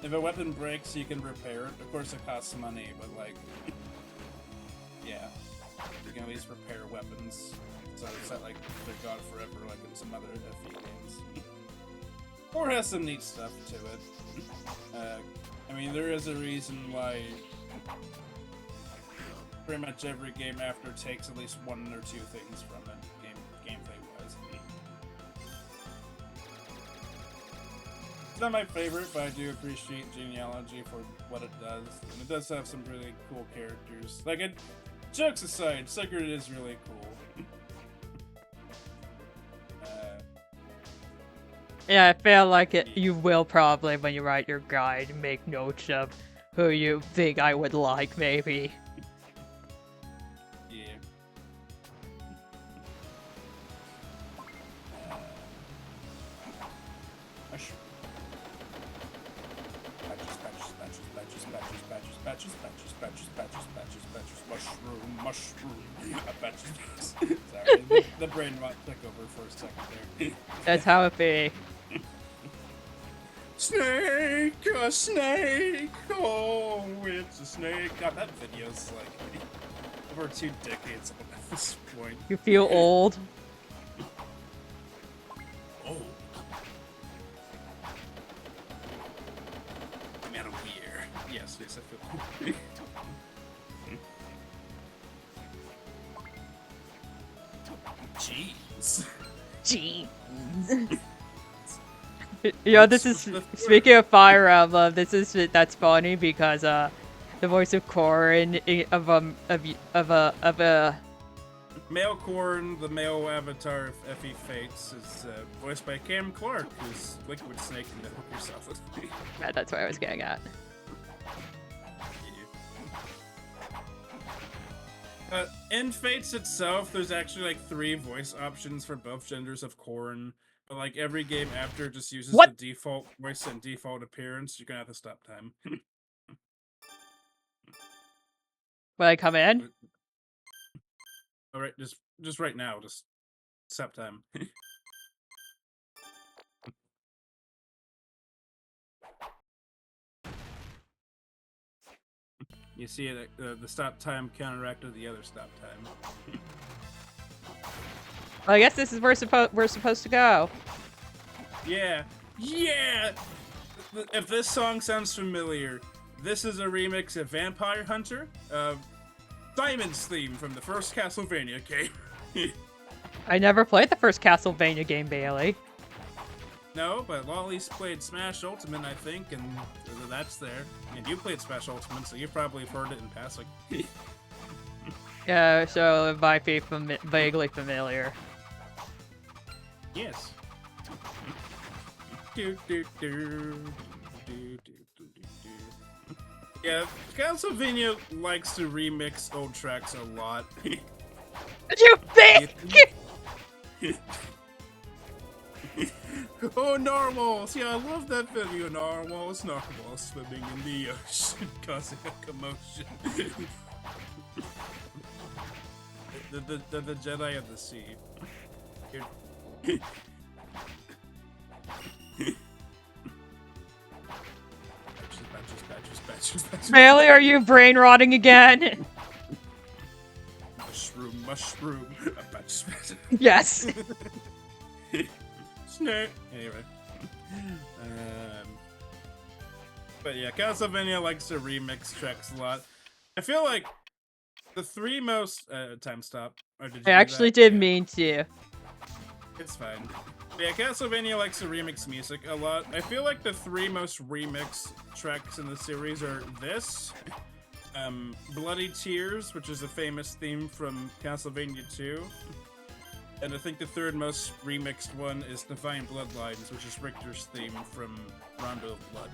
if a weapon breaks, you can repair it. Of course, it costs money, but like, yeah, you can at least repair weapons. So it's not like they're gone forever, like in some other FE games. Or has some neat stuff to it. I mean, there is a reason why pretty much every game after takes at least 1 or 2 things from it, gameplay-wise. It's not my favorite, but I do appreciate genealogy for what it does, and it does have some really cool characters. Like, jokes aside, Sigurd is really cool. Yeah, I feel like you will probably, when you write your guide, make notes of who you think I would like, maybe. Yeah. Mushroom. Sorry, the brain rot took over for a second there. That's how it be. Snake, a snake, oh, it's a snake. God, that video's like over 2 decades old at this point. You feel old? Oh. Metal Gear. Yes, I feel. Jeez. Jeez. You know, this is, speaking of Fire Emblem, that's funny because, the voice of Corrin of a Male Corrin, the male avatar of Effie Fates, is voiced by Cam Clark, who's Liquid Snake in the Hook Yourself with Me. Yeah, that's what I was getting at. In Fates itself, there's actually like 3 voice options for both genders of Corrin. But like every game after just uses the default voice and default appearance, you're gonna have to stop time. Will I come in? All right, just right now, just stop time. You see it, the stop time counteracted the other stop time. Well, I guess this is where we're supposed to go. Yeah, yeah. If this song sounds familiar, this is a remix of Vampire Hunter, Simon's theme from the first Castlevania game. I never played the first Castlevania game, Bailey. No, but Lolly's played Smash Ultimate, I think, and that's there. And you played Smash Ultimate, so you probably have heard it in passing. Yeah, so it might be vaguely familiar. Yes. Do, do, do. Yeah, Castlevania likes to remix old tracks a lot. Did you think? Oh, narwhals! Yeah, I love that video, narwhals. Narwhals swimming in the ocean, causing a commotion. the Jedi of the Sea. Badgers. Bailey, are you brain rotting again? Mushroom. Yes. Snake. Anyway. But yeah, Castlevania likes to remix tracks a lot. I feel like the three most time stop. Or did you I do actually that? did Yeah. mean to. It's fine. Yeah, Castlevania likes to remix music a lot. I feel like the three most remix tracks in the series are this, Bloody Tears, which is a famous theme from Castlevania 2, and I think the third most remixed one is Divine Bloodlines, which is Richter's theme from Rondo of Blood.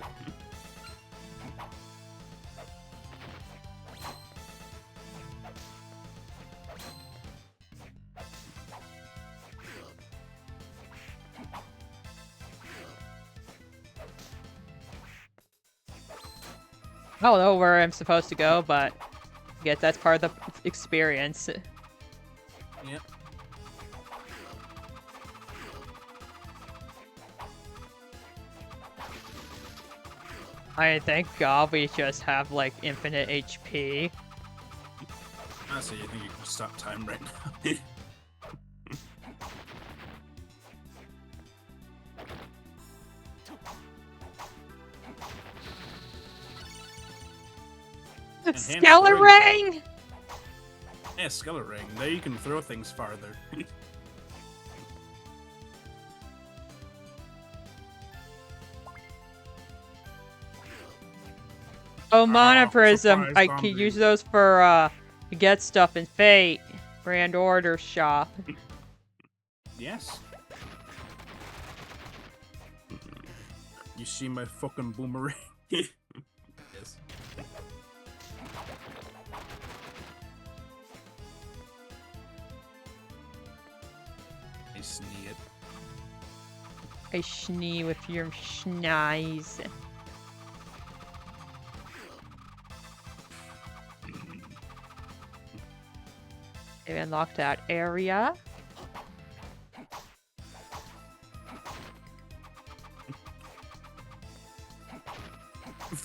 I don't know where I'm supposed to go, but I guess that's part of the experience. Yep. I thank God we just have like infinite HP. Honestly, I think you can stop time right now. Skeleton! Yeah, Skeleton Ring. There you can throw things farther. Oh, Mana Prism. surprise I zombie. can use those for to get stuff in Fate. Grand Order Shop. Yes. You see my fucking boomerang? Yes. I snee it. I schnee with your schneis. They've unlocked that area.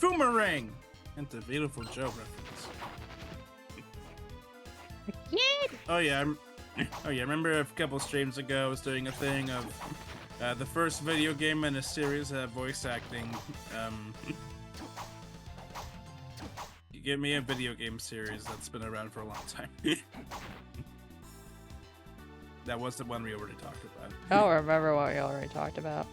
Boomerang! And the beautiful Joe reference. Oh yeah, remember a couple streams ago I was doing a thing of the first video game in a series of voice acting. You give me a video game series that's been around for a long time. That was the one we already talked about. I don't remember what we already talked about.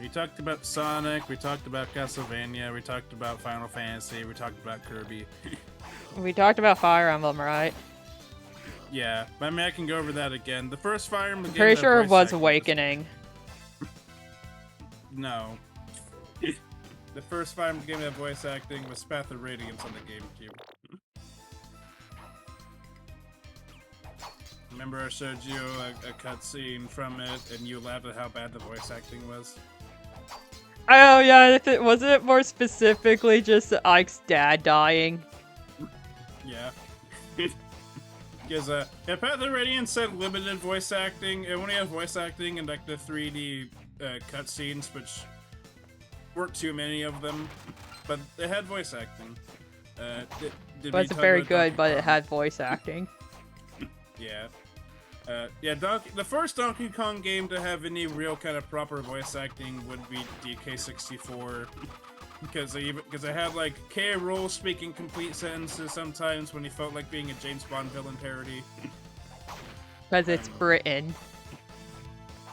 We talked about Sonic, we talked about Castlevania, we talked about Final Fantasy, we talked about Kirby. We talked about Fire Emblem, right? Yeah, but I mean, I can go over that again. The first Fire Emblem game Pretty that sure it voice was acting Awakening. No. The first Fire Emblem game that voice acting was Path of Radiance on the GameCube. Remember I showed you a cutscene from it, and you laughed at how bad the voice acting was? Oh yeah, wasn't it more specifically just Ike's dad dying? Yeah. Because Path of Radiance said limited voice acting. It only has voice acting in like the 3D cutscenes, which weren't too many of them, but it had voice acting. Did Wasn't very good, but it had voice acting. Yeah. The first Donkey Kong game to have any real kind of proper voice acting would be DK64. Because I had like K. Rool speaking complete sentences sometimes when he felt like being a James Bond villain parody. Because it's Britain.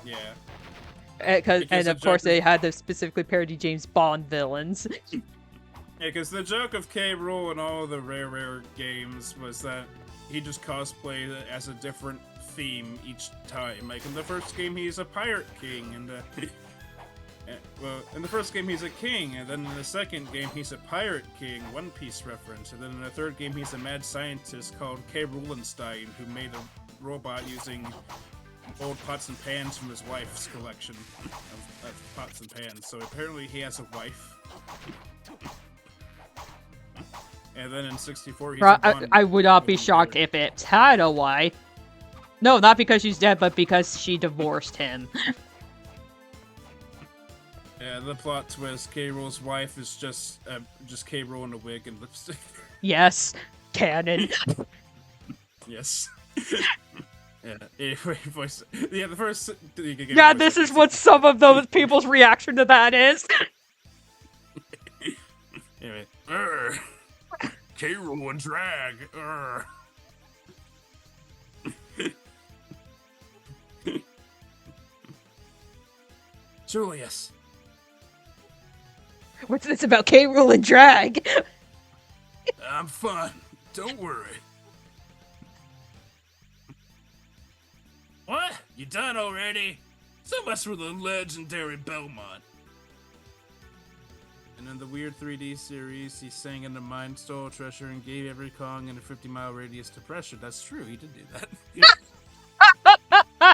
Yeah. And of course they had to specifically parody James Bond villains. Yeah, because the joke of K. Rool in all of the Rare games was that he just cosplayed as a different theme each time. Like in the first game he's a pirate king, and well, in the first game he's a king, and then in the second game he's a pirate king, One Piece reference, and then in the third game he's a mad scientist called K. Rulenstein, who made a robot using old pots and pans from his wife's collection of pots and pans. So apparently he has a wife. And then in 64 he's a Bond I would not be shocked if it had a wife. No, not because she's dead, but because she divorced him. Yeah, the plot twist: K. Rool's wife is just K. Rool in a wig and lipstick. Yes, canon. Yes. Yeah. Anyway, voice. Yeah, the first. Yeah, this is what some of those people's reaction to that is. Anyway, K. Rool and drag. Julius. What's this about K. Rool and drag? I'm fine. Don't worry. What? You done already? So much for the legendary Belmont. And in the weird 3D series, he sang in the Mind Stole Treasure and gave every Kong in a 50-mile radius to pressure. That's true, he did do that.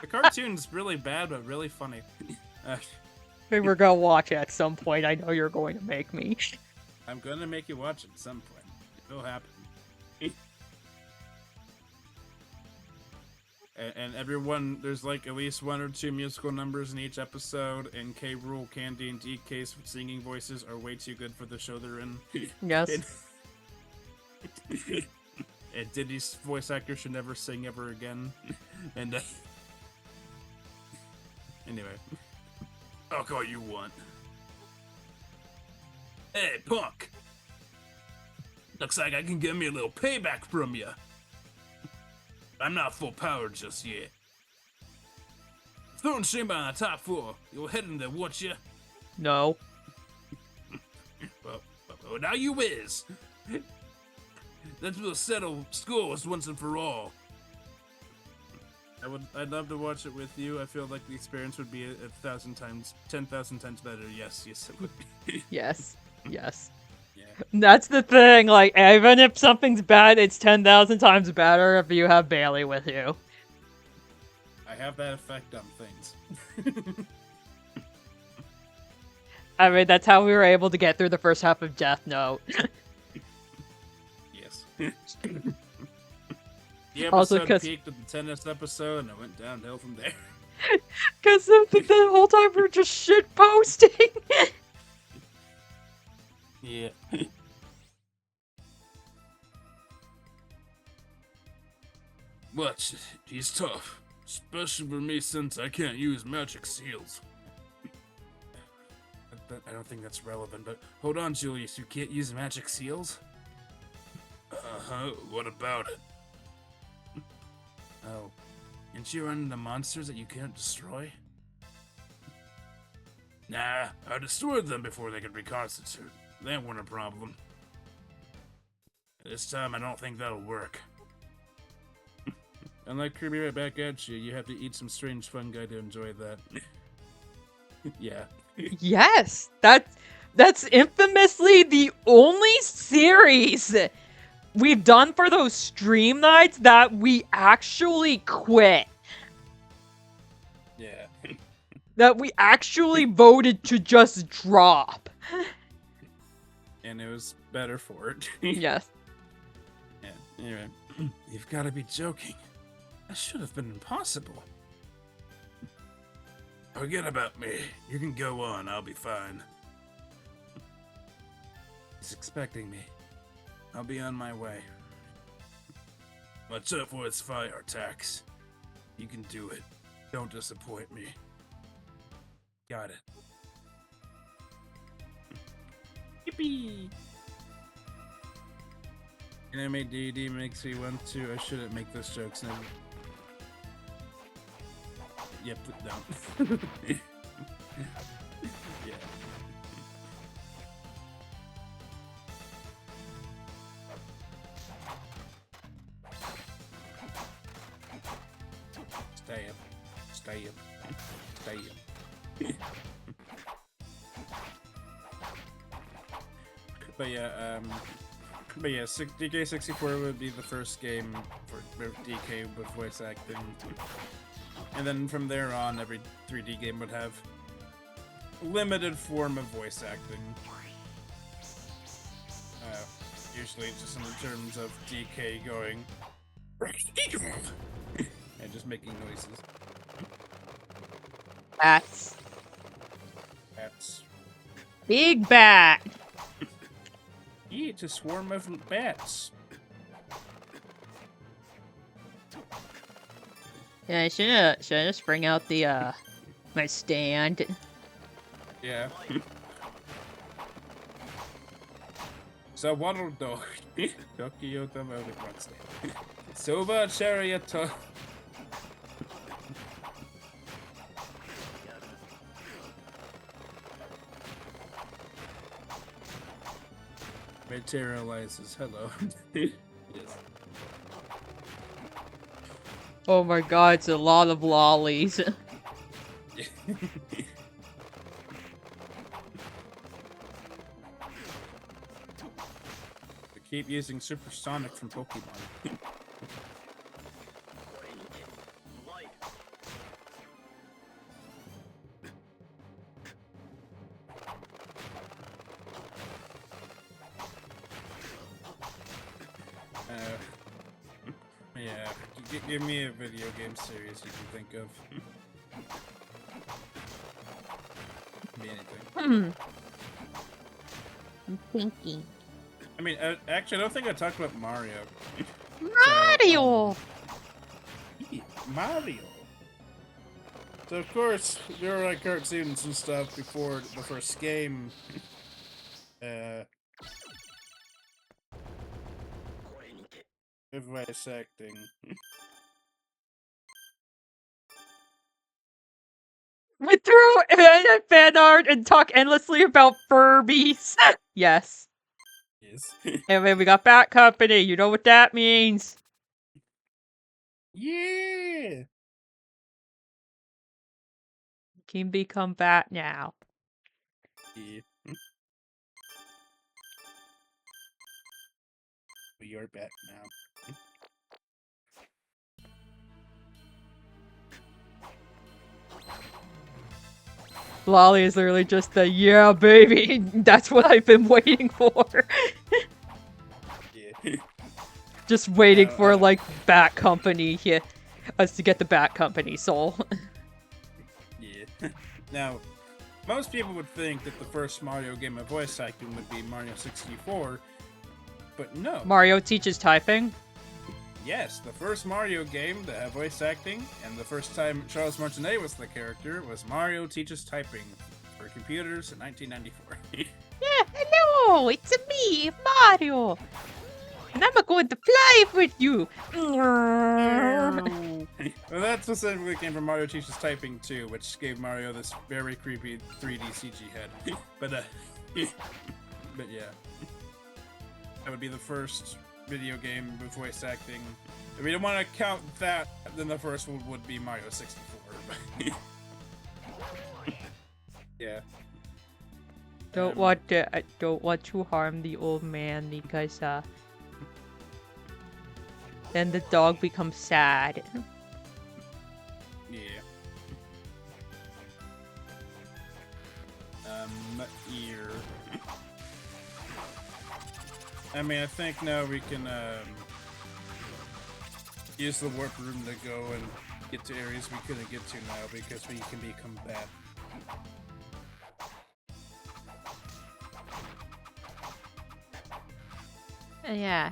The cartoon's really bad, but really funny. Maybe we're gonna watch it at some point. I know you're going to make me. I'm gonna make you watch it at some point. It'll happen. And everyone, there's like at least 1 or 2 musical numbers in each episode, and K. Rool, Candy, and DK's singing voices are way too good for the show they're in. Yes. And Diddy's voice actor should never sing ever again. And anyway, I'll call you one. Hey, punk! Looks like I can get me a little payback from you. I'm not full power just yet. Throwing Shimba on the top floor. You'll head in there, won't you? No. Well, now you is. Then we'll settle scores once and for all. I'd love to watch it with you. I feel like the experience would be 10,000 times better. Yes, it would be. Yes. Yes. Yeah. That's the thing, like, even if something's bad, it's 10,000 times better if you have Bailey with you. I have that effect on things. I mean, that's how we were able to get through the first half of Death Note. Yes. The Also, episode peaked at the 10th episode, and it went downhill from there. Because the whole time we're just shit posting. Yeah. Watch, he's tough. Especially for me since I can't use magic seals. I don't think that's relevant, but hold on, Julius, you can't use magic seals? Uh-huh, what about it? Oh, didn't you run into monsters that you can't destroy? Nah, I destroyed them before they could reconstitute. That wasn't a problem. This time I don't think that'll work. Unlike Kirby right back at you, you have to eat some strange fungi to enjoy that. Yeah. Yes! That's infamously the only series we've done for those stream nights that we actually quit. Yeah. That we actually voted to just drop. And it was better for it. Yes. Yeah, anyway. You've got to be joking. That should have been impossible. Forget about me. You can go on. I'll be fine. He's expecting me. I'll be on my way. Watch out for its fire attacks. You can do it. Don't disappoint me. Got it. Yippee! Anime DD makes me want to. I shouldn't make those jokes now. Yep, no. Yeah. Stay up. Stay up. Stay up. But yeah, DK64 would be the first game for DK with voice acting. And then from there on, every 3D game would have limited form of voice acting. Usually just in terms of DK going and just making noises. Bats. Bats. Big bat. Yeah, it's a swarm of bats. Yeah, should I just bring out the my stand? Yeah. So what'll do? Tokyo Tomotic wants that. Soba Chariot. Materializes. Hello. Yes. Oh my god, it's a lot of lollies. We keep using Supersonic from Pokemon. Yeah, give me a video game series you can think of. Be anything. I'm thinking. I mean, actually, I don't think I talked about Mario. Mario! Mario! So, of course, there were like cartoons and stuff before the first game. With voice acting. We threw fan art and talk endlessly about Furbies. Yes. Yes. And then we got Bat Company. You know what that means. Yeah! Can become Bat now. Yeah. You're back now. Lolly is literally just the yeah, baby. That's what I've been waiting for. Yeah. Just waiting for like Bat Company, yeah, us to get the Bat Company soul. Yeah. Now, most people would think that the first Mario game of voice acting would be Mario 64, but no. Mario teaches typing. Yes, the first Mario game to have voice acting, and the first time Charles Martinet was the character, was Mario Teaches Typing for computers in 1994. Yeah, hello, it's me, Mario. And I'm going to fly with you. Well, that specifically came from Mario Teaches Typing 2, which gave Mario this very creepy 3D CG head. But yeah. That would be the first video game with voice acting. If we don't want to count that, then the first one would be Mario 64. Yeah. Don't want to harm the old man because then the dog becomes sad. Yeah. Ear. I mean, I think now we can use the warp room to go and get to areas we couldn't get to now because we can become bad. Yeah.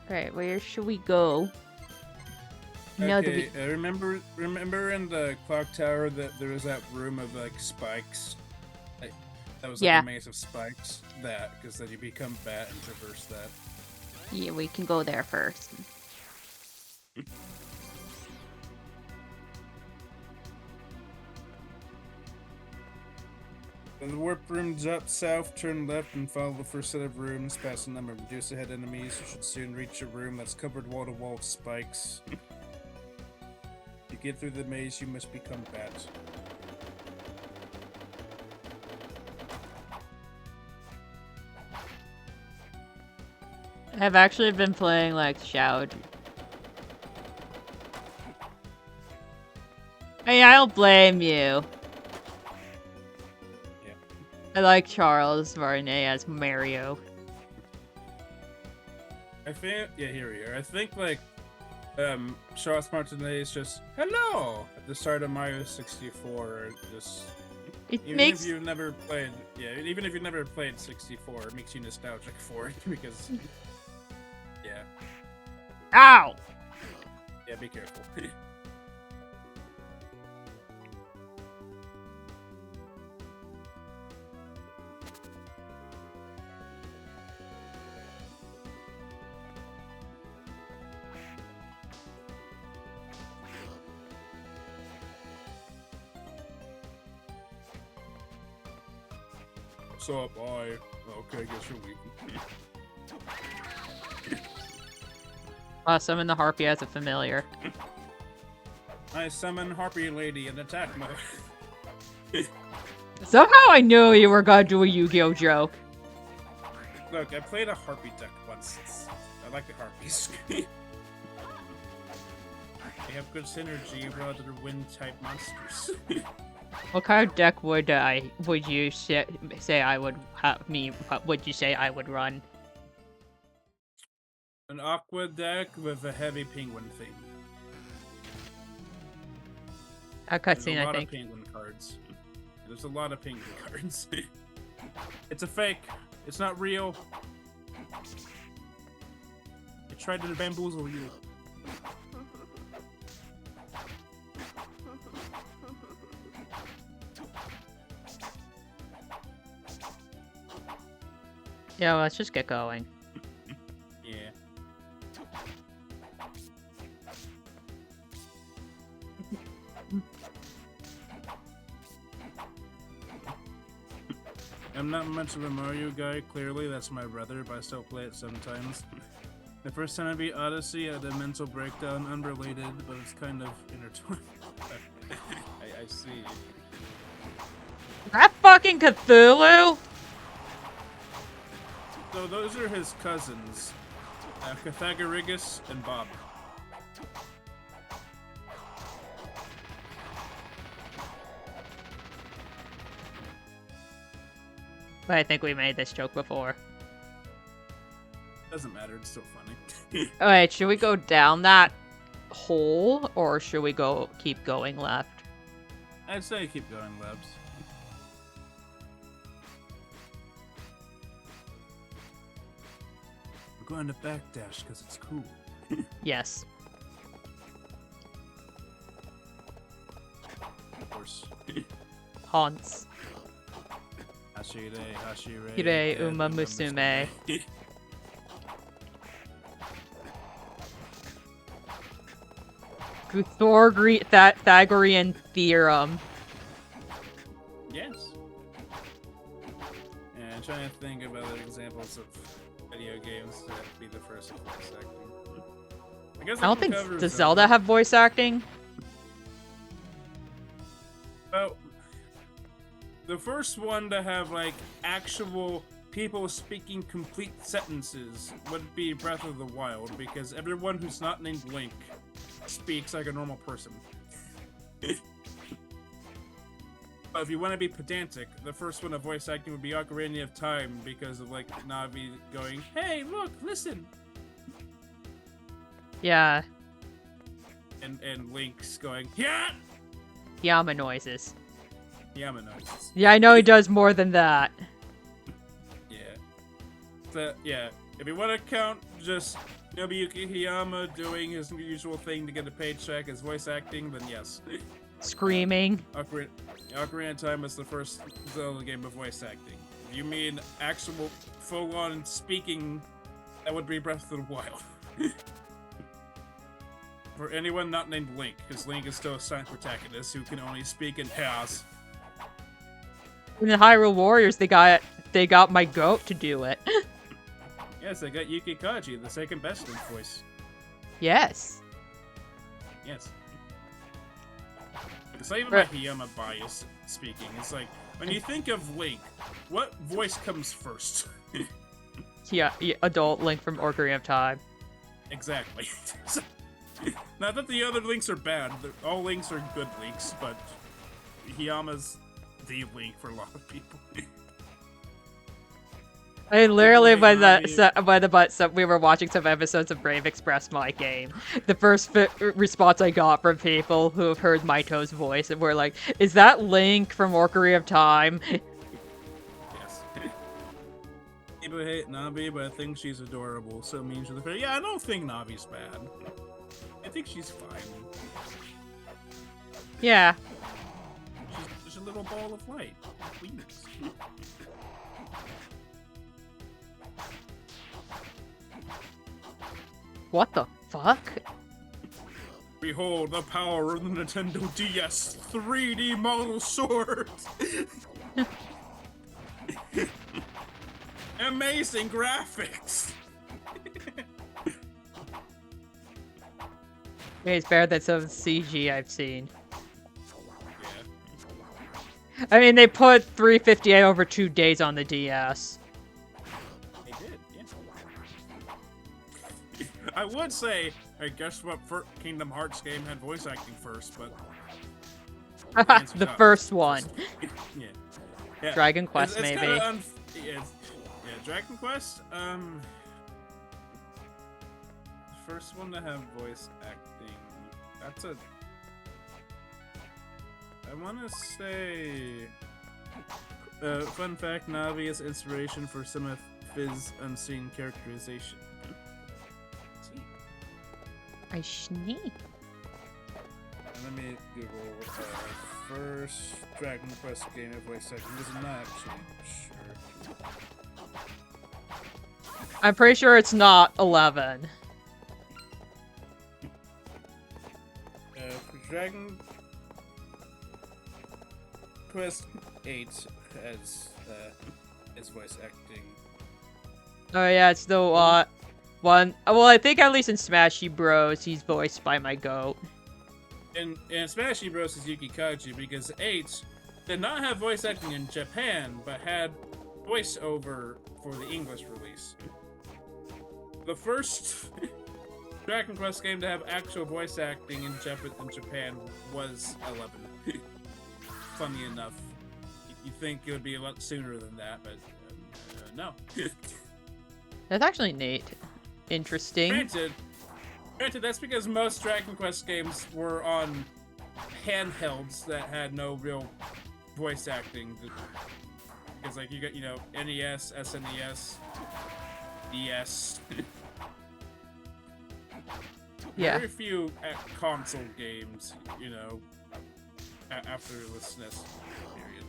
Alright, where should we go? Okay, remember in the clock tower that there was that room of like spikes? That was like a maze of spikes. Because then you become bat and traverse that. Yeah, we can go there first. When the warp room's up south, turn left and follow the first set of rooms. Past a number of reduce ahead enemies. You should soon reach a room that's covered wall to wall with spikes. To get through the maze, you must become bats. I've actually been playing like Shout. Hey, I don't blame you. Yeah. I like Charles Martinet as Mario. I think, yeah, here we are. I think like, Charles Martinet is just hello at the start of Mario 64. Or just even if you've never played, even if you've never played 64, it makes you nostalgic for it because. Yeah. Ow! Yeah, be careful. What's up, I? Okay, guess you're weak. Summon the Harpy as a familiar. I summon Harpy Lady in attack mode. Somehow I knew you were gonna do a Yu-Gi-Oh joke. Look, I played a Harpy deck once. I like the Harpies. They have good synergy with other wind-type monsters. What kind of deck would you say I would have me? Would you say I would run? An aqua deck with a heavy penguin theme. A cutscene, I think. There's a lot of penguin cards. There's a lot of penguin cards. It's a fake. It's not real. It tried to bamboozle you. Yeah, well, let's just get going. Yeah. I'm not much of a Mario guy, clearly. That's my brother, but I still play it sometimes. The first time I beat Odyssey, I had a mental breakdown, unrelated, but it's kind of intertwined. I see. That fucking Cthulhu? So those are his cousins, Pythagoras and Bob. But I think we made this joke before. Doesn't matter, it's still funny. Alright, should we go down that hole, or should we keep going left? I'd say keep going, Labs. We're going to backdash because it's cool. Yes. Of course. Haunts. Hashire, Hire Uma Musume. Pythagorean theorem. Yes. Yeah, I'm trying to think of other examples of video games that be the first of voice acting. I guess I don't think does Zelda have voice acting? Well, the first one to have like actual people speaking complete sentences would be Breath of the Wild, because everyone who's not named Link speaks like a normal person. But if you want to be pedantic, the first one of voice acting would be Ocarina of Time because of like Navi going, "Hey, look, listen," Yeah. and Link's going, "Yeah." Yama noises. Yama noises. Yeah, I know he does more than that. Yeah. So, yeah. If you want to count just Nobuyuki Hiyama doing his usual thing to get a paycheck as voice acting, then yes. Screaming. Ocarina of Time was the first Zelda game of voice acting. If you mean actual full-on speaking, that would be Breath of the Wild. For anyone not named Link, because Link is still a silent protagonist who can only speak in chaos. In the Hyrule Warriors, they got my goat to do it. Yes, they got Yuki Kaji, the second best Link voice. Yes. Yes. It's not even my Hiyama bias speaking. It's like, when you think of Link, what voice comes first? Yeah, adult Link from Ocarina of Time. Exactly. Not that the other Links are bad. All Links are good Links, but Hiyama's the Link for a lot of people. I mean, literally, when we were watching some episodes of Brave Express My Game, the first response I got from people who have heard Maito's voice and were like, "Is that Link from Ocarina of Time?" Yes. People hate Navi, but I think she's adorable. So mean to the face. Yeah, I don't think Navi's bad. I think she's fine. Yeah. She's just a little ball of light. Please. What the fuck? Behold the power of the Nintendo DS 3D model sword! Amazing graphics! It's better than some CG I've seen. Yeah. I mean, they put 358 over 2 days on the DS. They did, yeah. I would say, hey, guess what Kingdom Hearts game had voice acting first, but... The first one. Yeah. Yeah. Dragon Quest, it's maybe. Yeah, Dragon Quest, the first one to have voice acting, that's a... I wanna say... fun fact, Navi is inspiration for some of Fizz unseen characterization. I sneak. Let me Google first Dragon Quest game of voice acting. This is not actually sure. I'm pretty sure it's not 11. Dragon Quest 8 has voice acting. Oh yeah, it's the one. Well, I think at least in Smashy Bros, he's voiced by my goat. In Smashy Bros. Is Yuki Kaji because 8 did not have voice acting in Japan, but had voiceover for the English release. The first Dragon Quest game to have actual voice acting in Japan was 11. Funny enough, you'd think it would be a lot sooner than that, but no. That's actually neat. Interesting. Granted, that's because most Dragon Quest games were on handhelds that had no real voice acting. Because, like, you got, NES, SNES, DS. Yeah. Very few console games, after the SNES period.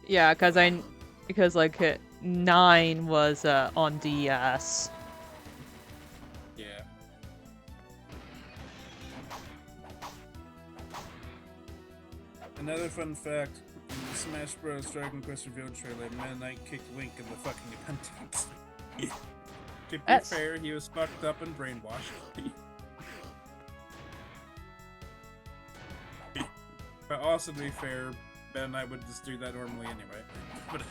Yeah, because like 9 was on DS. Yeah. Another fun fact, in the Smash Bros. Dragon Quest reveal trailer, Meta Knight kicked Link in the fucking appendix. To be fair, he was fucked up and brainwashed. But also to be fair, Ben and I would just do that normally anyway. But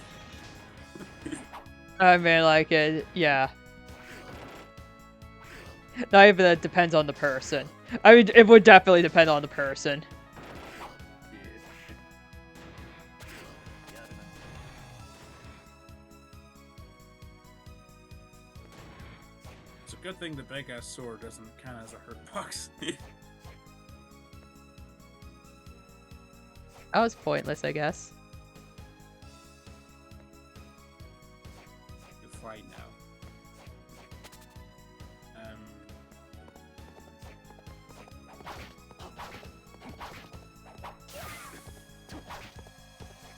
I mean, like, yeah. Not even that depends on the person. I mean, it would definitely depend on the person. yeah. Good thing the big ass sword doesn't count as a hurt box. That was pointless, I guess. You fight now.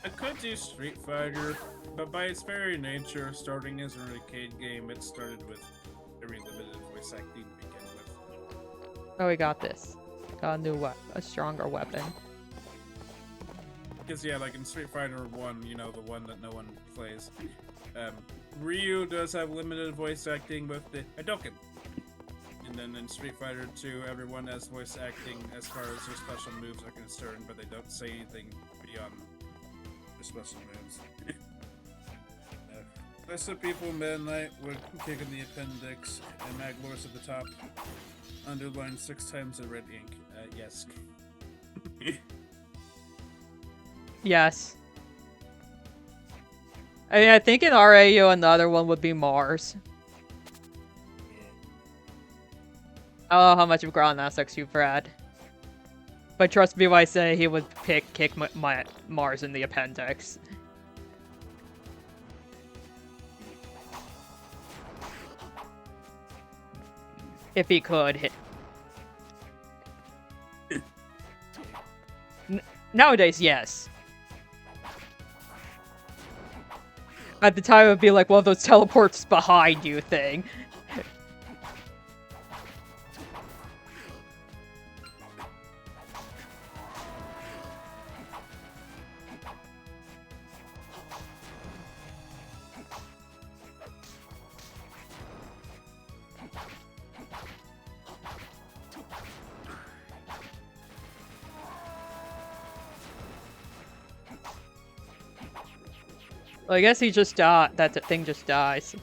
I could do Street Fighter, but by its very nature, starting as an arcade game, it started with very limited voice acting to begin with. Oh, we got this. Got a new a stronger weapon. Because yeah, like in Street Fighter 1, you know, the one that no one plays, Ryu does have limited voice acting with the Hadouken. And then in Street Fighter 2, everyone has voice acting as far as their special moves are concerned, but they don't say anything beyond their special moves. Rest of people midnight would kick in the appendix, and Maglor's at the top. Underlined 6 times in red ink. Yes. Yes. I mean, I think in RAU another one would be Mars. I don't know how much of Ground Aspects you've read. But trust me when I say he would kick my Mars in the appendix. If he could. Nowadays, yes. At the time, it would be like one of those teleports behind you thing. Well, I guess he just died. That thing just dies.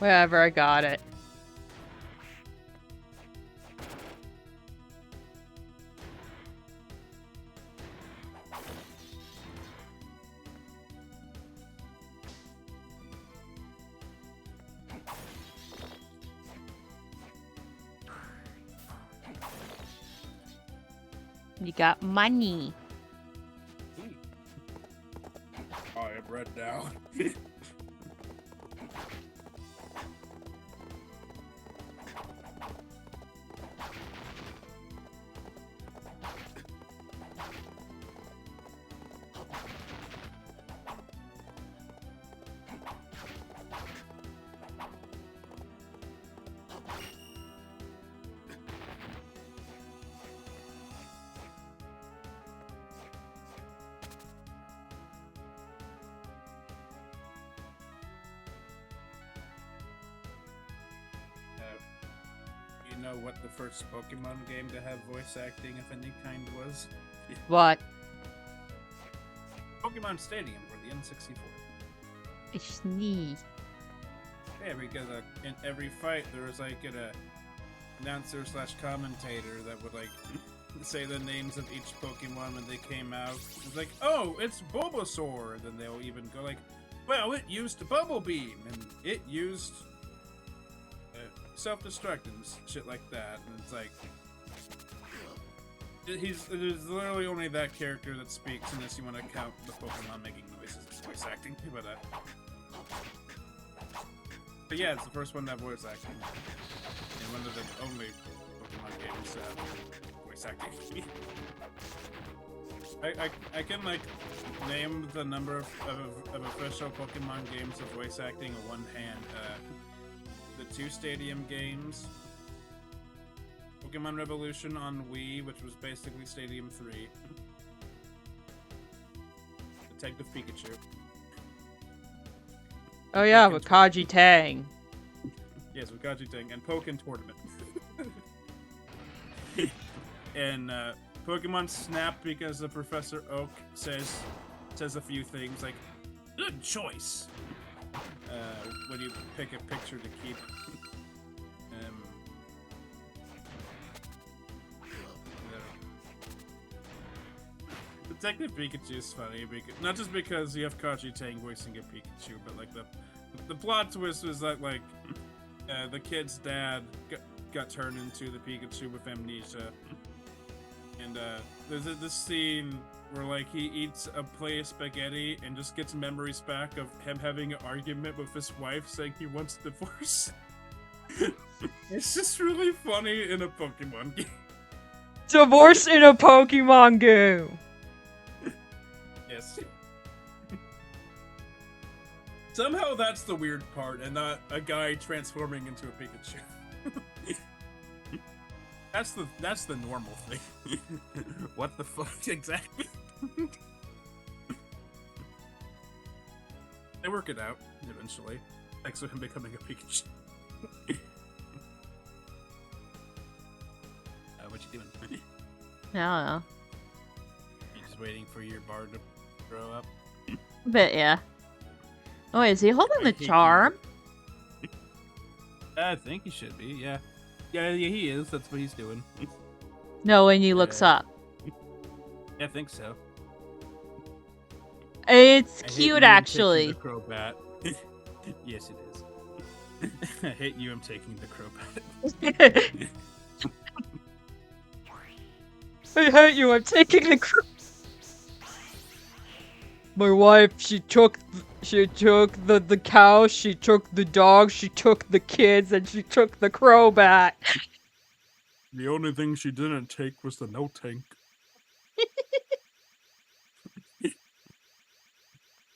Whatever, I got it. You got money. I am red down. You know what the first Pokemon game to have voice acting of any kind was? What? Pokemon Stadium for the N64. I sneeze. Yeah, because in every fight there was like an announcer / commentator that would like say the names of each Pokemon when they came out. It's like, oh, it's Bulbasaur, and then they'll even go like, well, it used Bubble Beam, and it used self-destruct and shit like that, and it's like there's literally only that character that speaks unless you want to count the Pokemon making noises as voice acting, but yeah, it's the first one to have voice acting, and one of the only Pokemon games to have voice acting. I can like name the number of official Pokemon games with voice acting in one hand. The 2 Stadium games, Pokemon Revolution on Wii, which was basically Stadium 3, Detective Pikachu. Oh yeah, with Kaji Tang. Yes, with Kaji Tang, and Pokken Tournament. And Pokemon Snap because the Professor Oak says a few things like, "Good choice." When you pick a picture to keep. Detective Pikachu is funny because not just because you have Kaji Tang voicing a Pikachu, but like the plot twist was that like the kid's dad got turned into the Pikachu with amnesia, and there's this scene where like he eats a plate of spaghetti and just gets memories back of him having an argument with his wife, saying he wants a divorce. It's just really funny in a Pokemon game. Divorce in a Pokemon game. Yes. Somehow that's the weird part, and not a guy transforming into a Pikachu. That's the normal thing. What the fuck exactly? They work it out eventually, thanks to him becoming a Pikachu. What you doing? I don't know. You just waiting for your bard to grow up? But yeah. Oh, is he holding the hate you. charm? I think he should be, yeah. Yeah, he is. That's what he's doing. No, when he looks up. Yeah, I think so. It's I hate cute, you, I'm actually. taking the Crobat. Yes, it is. I hate you, I'm taking the Crobat. I hate you, I'm taking the My wife, she took the cow, she took the dog, she took the kids, and she took the Crobat. The only thing she didn't take was the no tank.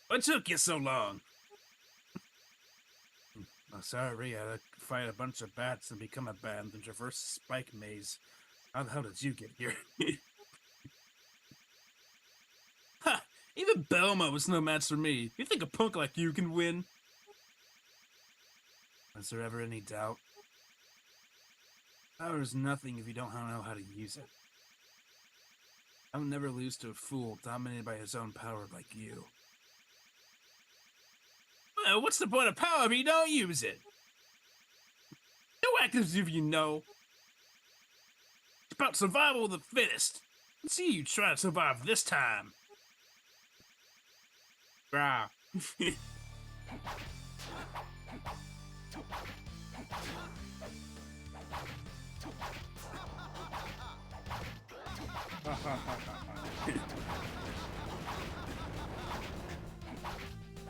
What took you so long? Oh, sorry, I had to fight a bunch of bats and become a bat and traverse a spike maze. How the hell did you get here? Ha! Even Belma was no match for me. You think a punk like you can win? Was there ever any doubt? Power is nothing if you don't know how to use it. I will never lose to a fool dominated by his own power like you. Well, what's the point of power if you don't use it? Don't act as if you know. It's about survival of the fittest. Let's see you try to survive this time. Brah.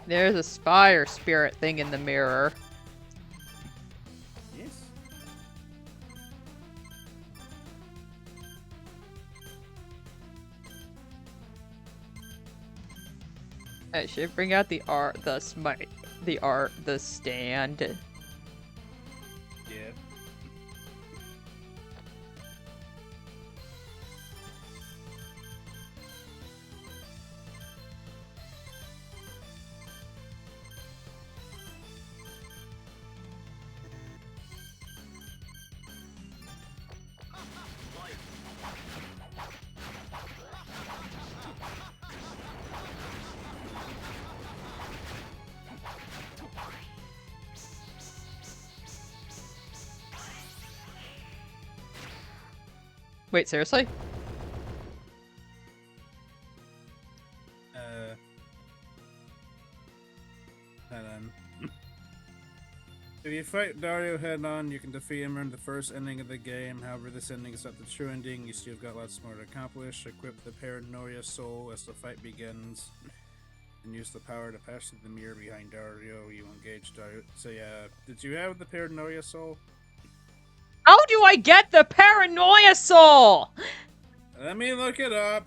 There's a spire spirit thing in the mirror. Yes. I should bring out the art, the stand. Yeah. Wait, seriously? Hold on. If you fight Dario head on, you can defeat him in the first ending of the game. However, this ending is not the true ending. You still got lots more to accomplish. Equip the Paranoia Soul as the fight begins. And use the power to pass through the mirror behind Dario. You engage Dario. So yeah, did you have the Paranoia Soul? How do I get the Paranoia Soul? Let me look it up.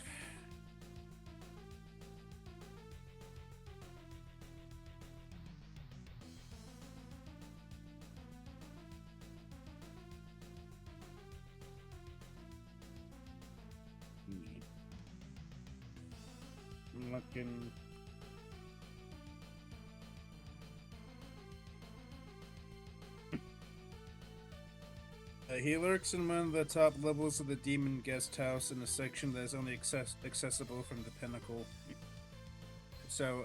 I'm looking. He lurks in one of the top levels of the demon guest house in a section that is only accessible from the pinnacle. So,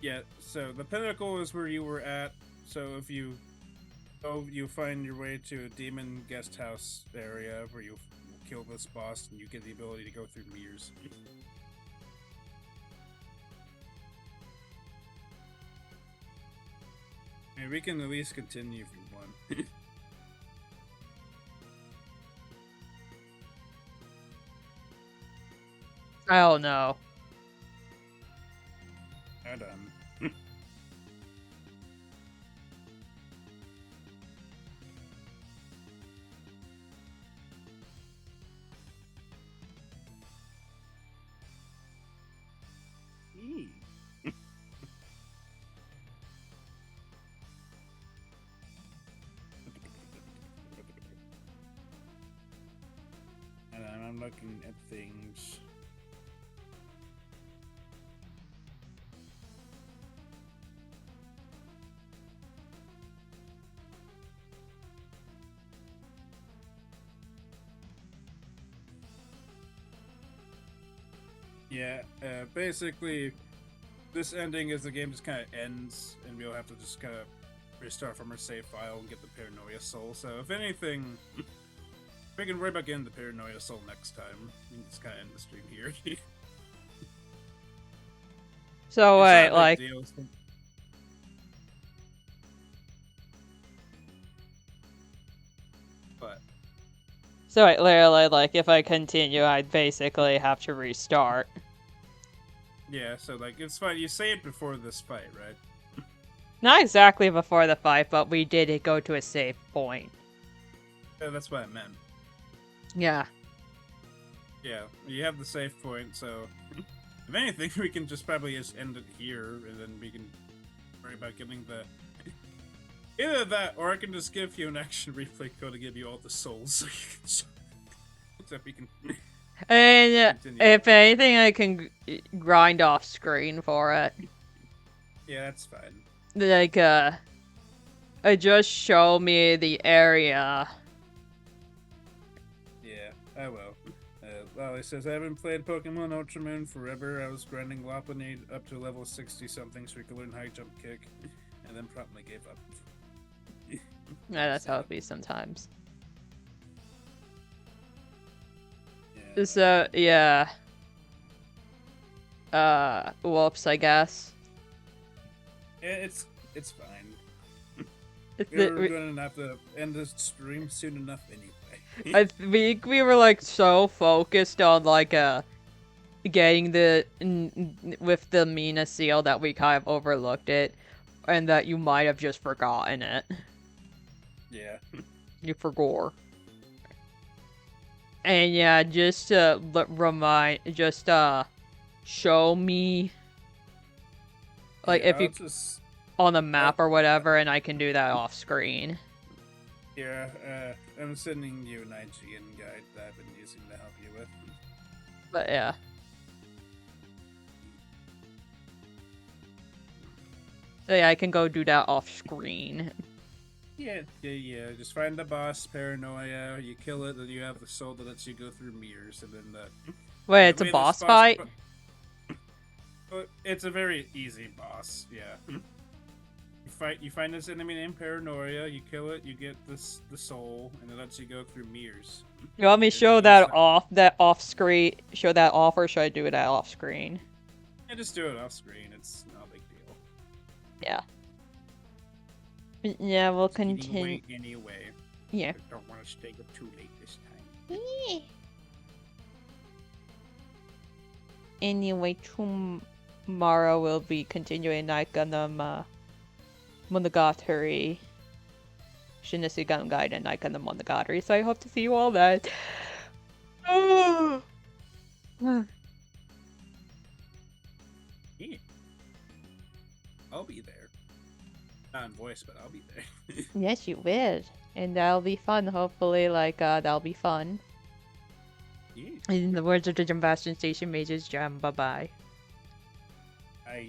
yeah, so the pinnacle is where you were at. So if you go, you find your way to a demon guest house area where you kill this boss and you get the ability to go through mirrors. I mean, we can at least continue if you want. I don't know. Hold on. And I'm looking at things. Yeah, basically, this ending is the game just kind of ends, and we'll have to just kind of restart from our save file and get the Paranoia Soul. So, if anything, we can worry about getting the Paranoia Soul next time. We can just kind of end the stream here. So It's wait, not a big like, deal, it's- But so wait, literally, like, if I continue, I'd basically have to restart. yeah, so like it's fine. You say it before this fight, right? Not exactly before the fight, but we did go to a save point. Yeah, that's what I meant. Yeah. Yeah, you have the save point, so if anything, we can just probably just end it here, and then we can worry about getting the either that, or I can just give you an action replay code to give you all the souls, so you can so we can. And Continue. if anything, I can grind off screen for it. Yeah, that's fine. Like, just show me the area. Yeah, I will. Lolly says, I haven't played Pokemon Ultra Moon forever. I was grinding Lopunny up to level 60 something so we could learn high jump kick, and then promptly gave up. Yeah, that's how it be sometimes. Yeah. So, yeah. Whoops, I guess. Yeah, it's fine. It's We're gonna have to end this stream soon enough anyway. I think we were, like, so focused on, like, getting the with the Mina seal that we kind of overlooked it, and that you might have just forgotten it. Yeah. You forgot. And yeah, just show me, like, Yeah, if you I'll just on the map or whatever, and I can do that off screen. yeah, I'm sending you an IGN guide that I've been using to help you with. But yeah. So yeah, I can go do that off screen. Yeah. Just find the boss, Paranoia. You kill it, then you have the soul that lets you go through mirrors, and then the. Wait, it's the a way boss this fight? It's a very easy boss. Yeah. You find this enemy named Paranoia. You kill it. You get the soul, and it lets you go through mirrors. You want me to show that off screen? Show that off, or should I do that off screen? Yeah, just do it off screen. It's not a big deal. Yeah. Yeah, we'll It's getting continue. late anyway. Yeah. I don't want to stay up too late this time. Anyway, tomorrow we'll be continuing Naika Monogatari. Shinichi Guide and Naika Monogatari, so I hope to see you all then. Yeah. I'll be there. Not in voice, but I'll be there. Yes, you will. And that'll be fun, hopefully, like, that'll be fun. Yeah. In the words of the Jambastion Station Mages Jam, bye-bye. I